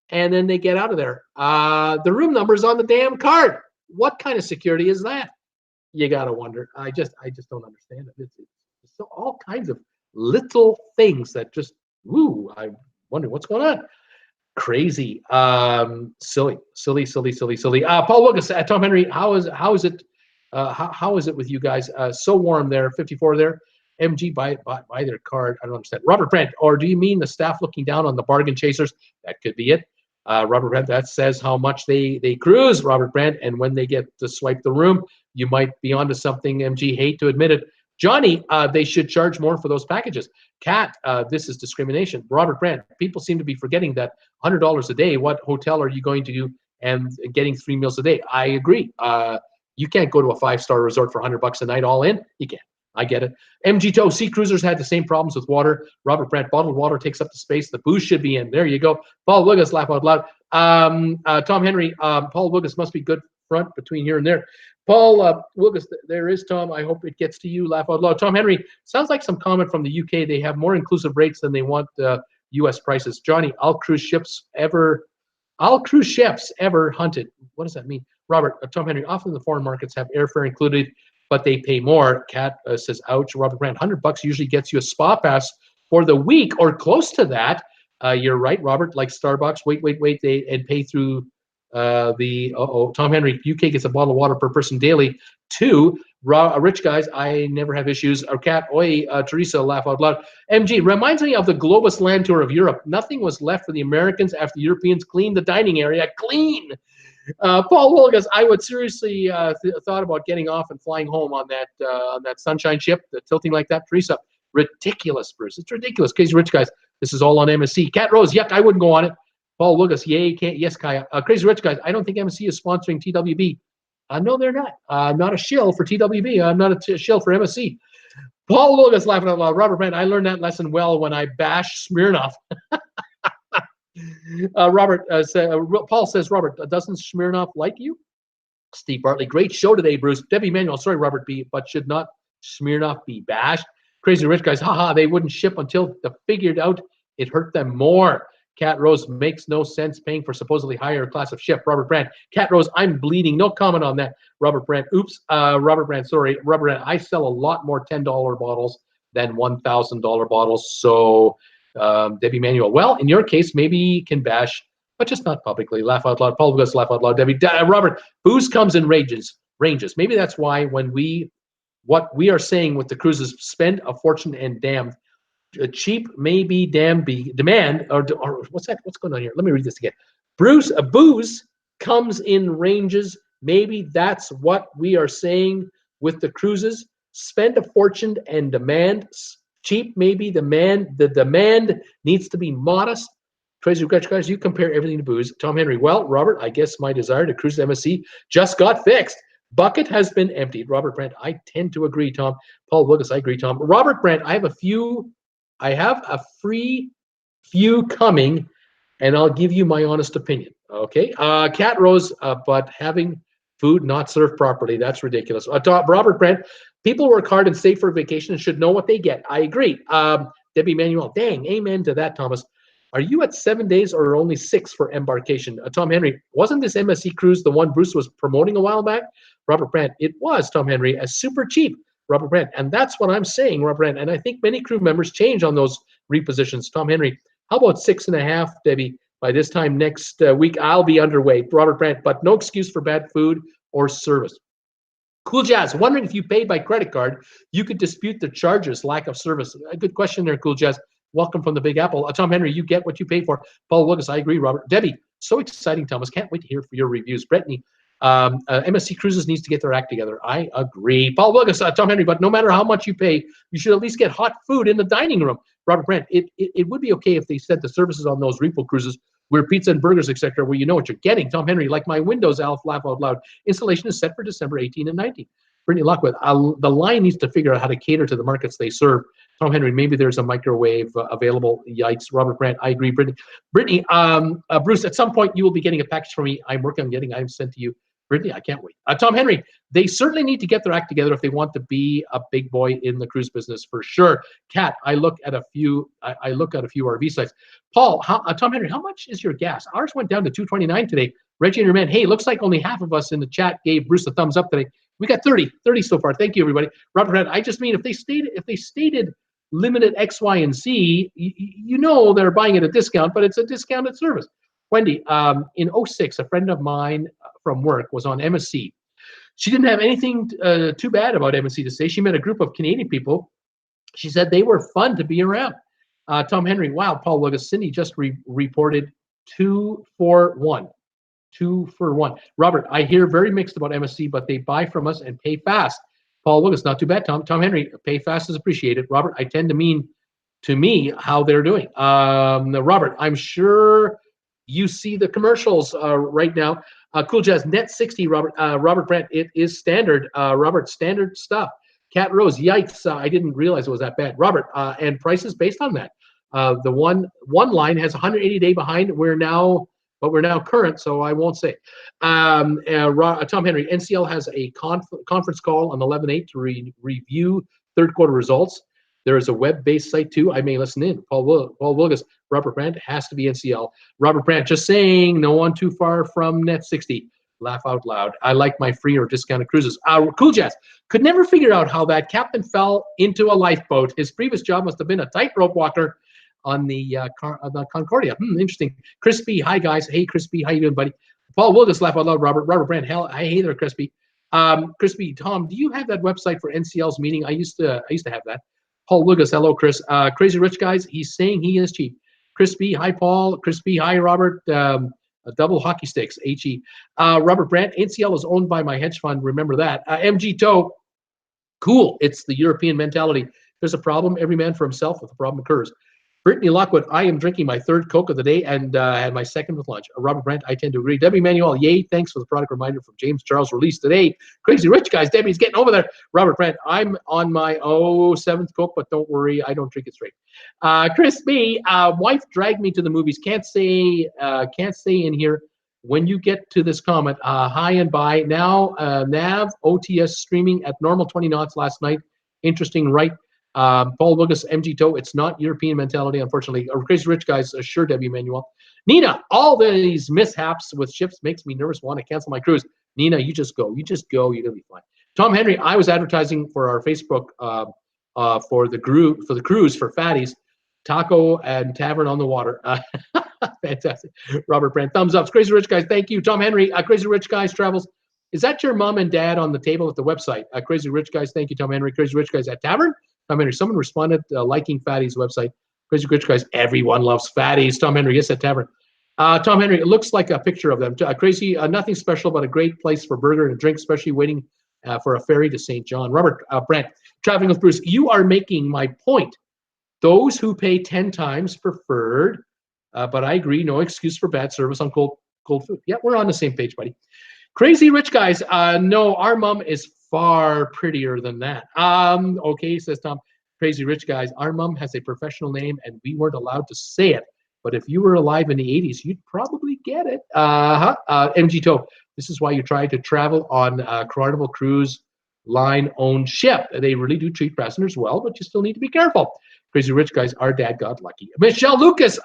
and then they get out of there. The room number's on the damn card. What kind of security is that? You gotta wonder. I just don't understand it. It's so all kinds of little things that just, woo, I wonder what's going on. Crazy. Silly. Paul Lucas, Tom Henry, how is it with you guys? So warm there, 54 there. MG buy their card. I don't understand. Robert Brent, or do you mean the staff looking down on the bargain chasers? That could be it. Robert Brent, that says how much they cruise, Robert Brent, and when they get to swipe the room, you might be onto something, MG. Hate to admit it. Johnny, they should charge more for those packages. Kat, this is discrimination. Robert Brand, people seem to be forgetting that $100 a day, what hotel are you going to do and getting 3 meals a day? I agree. You can't go to a 5-star resort for $100 a night all in. You can't. I get it. MG2, Sea Cruisers had the same problems with water. Robert Brandt, bottled water takes up the space. The booze should be in. There you go. Paul Lucas, laugh out loud. Tom Henry, Paul Lucas must be good front between here and there. Paul Lucas, there is Tom. I hope it gets to you. Laugh out loud. Tom Henry, sounds like some comment from the UK. They have more inclusive rates than they want US prices. Johnny, all cruise ships ever hunted. What does that mean? Robert, Tom Henry, often the foreign markets have airfare included, but they pay more. Kat says, ouch. Robert Brand, $100 usually gets you a spa pass for the week or close to that. You're right, Robert, like Starbucks. Wait, and pay through Tom Henry, UK gets a bottle of water per person daily. 2, rich guys, I never have issues. Or Kat, Teresa, laugh out loud. MG, reminds me of the Globus land tour of Europe. Nothing was left for the Americans after the Europeans cleaned the dining area. Clean. Paul Wolgas, I would seriously thought about getting off and flying home on that Sunshine ship, the tilting like that. Teresa, ridiculous, Bruce. It's ridiculous. Crazy rich guys. This is all on MSC. Cat Rose, yuck, I wouldn't go on it. Paul Lucas, yay, can't, yes, Kaya. Crazy rich guys, I don't think MSC is sponsoring TWB. No, they're not. I'm not a shill for TWB. I'm not a shill for MSC. Paul Lucas, laughing out loud. Robert Brand, I learned that lesson well when I bashed Smirnoff. Paul says, Robert, doesn't Smirnoff like you? Steve Bartley, great show today, Bruce. Debbie Manuel, sorry, Robert B., but should not Smirnoff be bashed? Crazy rich guys, haha, they wouldn't ship until they figured out it hurt them more. Cat Rose, makes no sense paying for supposedly higher class of ship. Robert Brandt, Cat Rose, I'm bleeding. No comment on that. Robert Brandt, oops. Robert Brandt, sorry. Robert Brandt, I sell a lot more $10 bottles than $1,000 bottles. So, Debbie Manuel, well, in your case, maybe you can bash, but just not publicly. Laugh out loud. Paul Lucas, laugh out loud. Debbie, Robert, booze comes in ranges. Maybe that's why when what we are saying with the cruises, spend a fortune and damned. Cheap may be damn be demand or what's that? What's going on here? Let me read this again. Bruce, booze comes in ranges. Maybe that's what we are saying with the cruises. Spend a fortune and demand. Cheap may be demand. The demand needs to be modest. Crazy guys, you compare everything to booze. Tom Henry, well, Robert, I guess my desire to cruise MSC just got fixed. Bucket has been emptied. Robert Brandt, I tend to agree, Tom. Paul Lucas, I agree, Tom. Robert Brandt, I have a free few coming, and I'll give you my honest opinion. Okay, Cat Rose, but having food not served properly, that's ridiculous. Robert Brent, people work hard and save for vacation and should know what they get. I agree. Debbie Manuel, dang, amen to that, Thomas. Are you at 7 days or only 6 for embarkation? Tom Henry, wasn't this MSC cruise the one Bruce was promoting a while back? Robert Brandt, it was, Tom Henry, as super cheap. Robert Brandt, and that's what I'm saying, Robert Brandt, and I think many crew members change on those repositions. Tom Henry, how about 6.5, Debbie? By this time next week, I'll be underway. Robert Brandt, but no excuse for bad food or service. Cool Jazz, wondering if you paid by credit card, you could dispute the charges, lack of service. A good question there, Cool Jazz. Welcome from the Big Apple. Tom Henry, you get what you pay for. Paul Lucas, I agree, Robert. Debbie, so exciting, Thomas. Can't wait to hear for your reviews. Brittany, MSC Cruises needs to get their act together. I agree. Paul Lucas, Tom Henry, but no matter how much you pay, you should at least get hot food in the dining room. Robert Brandt, it would be okay if they said the services on those repo cruises where pizza and burgers, etc., where you know what you're getting. Tom Henry, like my Windows, Alf, laugh out loud. Installation is set for December 18 and 19. Brittany Lockwood, the line needs to figure out how to cater to the markets they serve. Tom Henry, maybe there's a microwave available. Yikes. Robert Brandt, I agree. Brittany, Bruce, at some point you will be getting a package from me. I'm working on getting items sent to you. Brittany, I can't wait. Tom Henry, they certainly need to get their act together if they want to be a big boy in the cruise business for sure. Kat, I look at a few RV sites. Paul, Tom Henry, how much is your gas? Ours went down to $2.29 today. Reggie and your man, hey, looks like only half of us in the chat gave Bruce a thumbs up today. We got 30 so far. Thank you, everybody. Robert Red, I just mean if they stated limited X, Y, and Z, you know they're buying at a discount, but it's a discounted service. Wendy, in 06, a friend of mine from work was on MSC. She didn't have anything too bad about MSC to say. She met a group of Canadian people. She said they were fun to be around. Tom Henry, wow, Paul Lucas, Cindy just reported 2 for 1. 2 for 1. Robert, I hear very mixed about MSC, but they buy from us and pay fast. Paul Lucas, not too bad. Tom Henry, pay fast is appreciated. Robert, I tend to mean to me how they're doing. Robert, I'm sure you see the commercials right now. Cool Jazz, net 60, Robert Brandt, it is standard. Robert, standard stuff. Cat Rose, yikes, I didn't realize it was that bad. Robert, and prices based on that. The one line has 180-day behind. We're now current, so I won't say. Tom Henry, NCL has a conference call on 11/8 to review third quarter results. There is a web-based site too. I may listen in. Paul Wilgus, Robert Brandt has to be NCL. Robert Brandt, just saying, no one too far from net 60. Laugh out loud. I like my free or discounted cruises. Cool Jazz, could never figure out how that captain fell into a lifeboat. His previous job must have been a tightrope walker on the Concordia. Interesting. Crispy, hi guys. Hey Crispy, how you doing, buddy? Paul Wilgus, laugh out loud. Robert Brandt, hell, I hate her, Crispy. Crispy, Tom, do you have that website for NCL's meeting? I used to have that. Paul Wilgus, hello, Chris. Crazy Rich Guys, he's saying he is cheap. Crispy, hi Paul. Crispy, hi Robert. Double hockey sticks, HE. Robert Brandt, NCL is owned by my hedge fund. Remember that. MG Toe, cool. It's the European mentality. There's a problem, every man for himself. If the problem occurs. Brittany Lockwood, I am drinking my third Coke of the day and had my second with lunch. Robert Brandt, I tend to agree. Debbie Manuel, yay, thanks for the product reminder from James Charles released today. Crazy Rich Guys, Debbie's getting over there. Robert Brandt, I'm on my 7th Coke, but don't worry, I don't drink it straight. Chris B, wife dragged me to the movies. Can't say in here. When you get to this comment, hi and bye. Now, Nav OTS streaming at normal 20 knots last night. Interesting, right? Paul Lucas, MG Toe, it's not European mentality, unfortunately. Crazy Rich Guys, sure, Debbie Manuel. Nina, all these mishaps with ships makes me nervous, want to cancel my cruise. Nina, you just go. You're going to be fine. Tom Henry, I was advertising for our Facebook for the cruise for fatties, taco and tavern on the water. Fantastic. Robert Brandt, thumbs up. Crazy Rich Guys, thank you. Tom Henry, Crazy Rich Guys Travels. Is that your mom and dad on the table at the website? Crazy Rich Guys, thank you, Tom Henry. Crazy Rich Guys at Tavern. Tom Henry, someone responded liking Fatty's website. Crazy Rich Guys, everyone loves Fatties. Tom Henry, yes, at Tavern. Tom Henry, it looks like a picture of them. Crazy, nothing special, but a great place for burger and drink, especially waiting for a ferry to St. John. Robert Brandt, traveling with Bruce, you are making my point. Those who pay 10 times preferred, but I agree, no excuse for bad service on cold food. Yeah, we're on the same page, buddy. Crazy Rich Guys, no, our mom is far prettier than that. Okay, says Tom. Crazy Rich Guys, our mom has a professional name and we weren't allowed to say it. But if you were alive in the 80s, you'd probably get it. MG Toe, this is why you try to travel on Carnival Cruise Line owned ship. They really do treat passengers well, but you still need to be careful. Crazy Rich Guys, our dad got lucky. Michelle Lucas,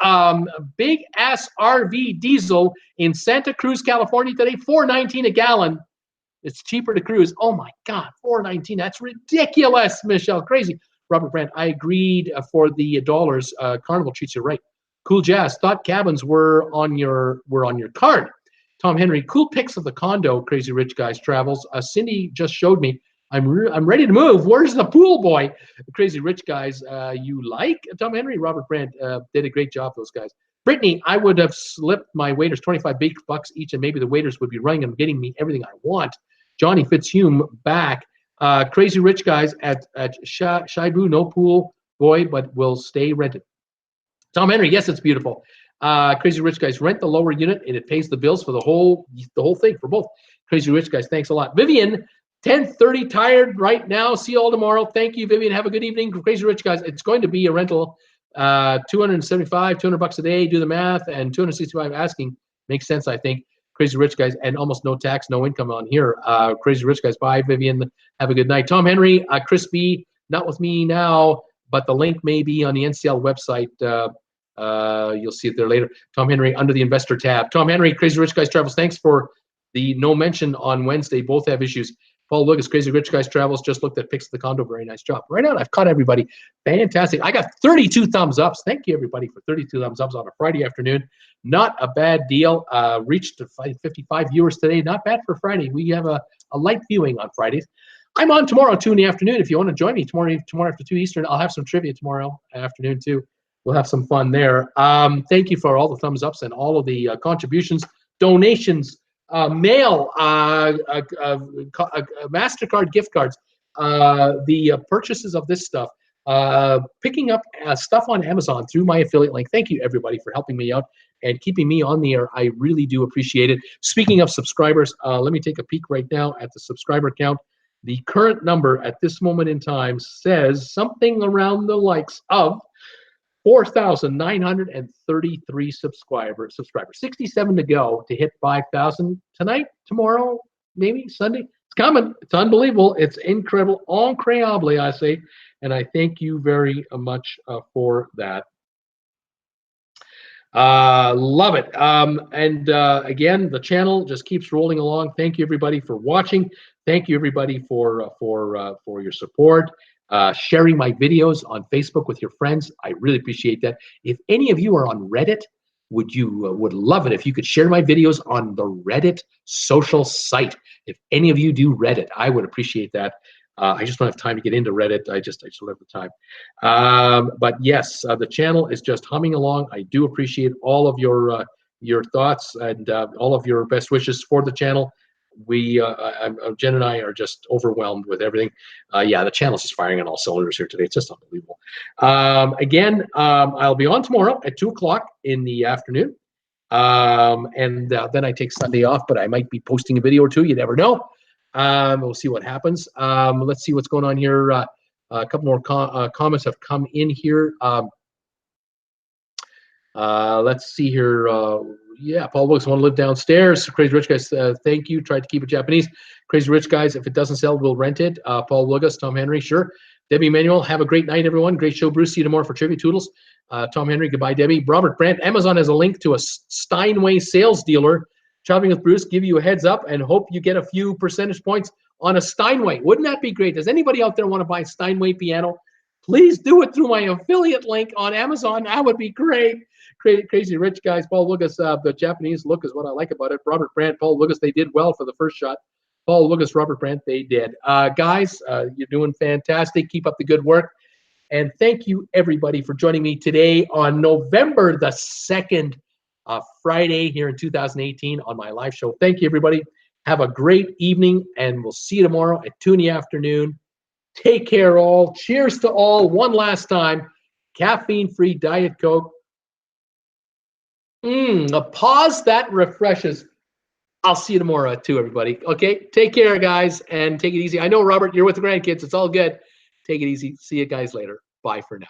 big ass RV diesel in Santa Cruz, California today, $4.19 a gallon. It's cheaper to cruise. Oh my God, $4.19. That's ridiculous, Michelle. Crazy. Robert Brandt, I agreed for the dollars. Carnival treats you right. Cool Jazz, thought cabins were on your card. Tom Henry, cool pics of the condo. Crazy Rich Guys Travels. Cindy just showed me. I'm ready to move. Where's the pool boy? Crazy Rich Guys, you like Tom Henry? Robert Brandt did a great job. Those guys. Brittany, I would have slipped my waiters $25 bucks each, and maybe the waiters would be running and getting me everything I want. Johnny Fitzhume back. Crazy Rich Guys at Shibu, no pool boy, but will stay rented. Tom Henry, yes, it's beautiful. Crazy Rich Guys, rent the lower unit and it pays the bills for the whole thing for both. Crazy Rich Guys, thanks a lot. Vivian, 10:30, tired right now. See you all tomorrow. Thank you, Vivian. Have a good evening. Crazy Rich guys. It's going to be a rental, 275, $200 a day. Do the math, and 265 asking makes sense, I think. Crazy Rich guys, and almost no tax, no income on here. Crazy Rich guys. Bye, Vivian. Have a good night. Tom Henry, Chris B. Not with me now, but the link may be on the NCL website. You'll see it there later. Tom Henry under the investor tab. Tom Henry, Crazy Rich Guys Travels. Thanks for the no mention on Wednesday. Both have issues. Paul Lucas, Crazy Rich Guys Travels. Just looked at pics of the condo. Very nice job. Right out. I've caught everybody. Fantastic. I got 32 thumbs ups. Thank you, everybody, for 32 thumbs ups on a Friday afternoon. Not a bad deal. Reached 55 viewers today. Not bad for Friday. We have a light viewing on Fridays. I'm on tomorrow, 2 in the afternoon. If you want to join me tomorrow after 2 Eastern, I'll have some trivia tomorrow afternoon, too. We'll have some fun there. Thank you for all the thumbs ups and all of the contributions, donations, mail, MasterCard gift cards, the purchases of this stuff, picking up stuff on Amazon through my affiliate link. Thank you, everybody, for helping me out and keeping me on the air. I really do appreciate it. Speaking of subscribers, let me take a peek right now at the subscriber count. The current number at this moment in time says something around the likes of 4,933 subscribers. 67 to go to hit 5,000 tonight, tomorrow, maybe Sunday. It's coming. It's unbelievable. It's incredible. Incroyable, I say. And I thank you very much for that. Love it. Again, the channel just keeps rolling along. Thank you, everybody, for watching. Thank you, everybody, for your support. Sharing my videos on Facebook with your friends. I really appreciate that. If any of you are on Reddit, would love it if you could share my videos on the Reddit social site. If any of you do Reddit, I would appreciate that. I just don't have time to get into Reddit. I just don't have the time. But yes, the channel is just humming along. I do appreciate all of your thoughts and all of your best wishes for the channel. Jen and I are just overwhelmed with everything. Yeah, the channel's just firing on all cylinders here today. It's just unbelievable. Again, I'll be on tomorrow at 2 o'clock in the afternoon. Then I take Sunday off, but I might be posting a video or two. You never know. We'll see what happens. Let's see what's going on here. A couple more comments have come in here. Let's see here. Yeah, Paul Wilkes, want to live downstairs. Crazy Rich Guys, thank you. Tried to keep it Japanese. Crazy Rich Guys, if it doesn't sell, we'll rent it. Paul Wilkes, Tom Henry, sure. Debbie Manuel, have a great night, everyone. Great show, Bruce. See you tomorrow for Trivia Toodles. Tom Henry, goodbye, Debbie. Robert Brandt, Amazon has a link to a Steinway sales dealer. Traveling with Bruce, give you a heads up and hope you get a few percentage points on a Steinway. Wouldn't that be great? Does anybody out there want to buy a Steinway piano? Please do it through my affiliate link on Amazon. That would be great. Crazy Rich Guys, Paul Lucas, the Japanese look is what I like about it. Robert Brandt, Paul Lucas, they did well for the first shot. Paul Lucas, Robert Brandt, they did. Guys, you're doing fantastic. Keep up the good work. And thank you, everybody, for joining me today on November the 2nd, Friday here in 2018 on my live show. Thank you, everybody. Have a great evening, and we'll see you tomorrow at 2 in the afternoon. Take care, all. Cheers to all. One last time. Caffeine-free Diet Coke. A pause that refreshes. I'll see you tomorrow at 2, everybody. Okay? Take care, guys, and take it easy. I know, Robert, you're with the grandkids. It's all good. Take it easy. See you guys later. Bye for now.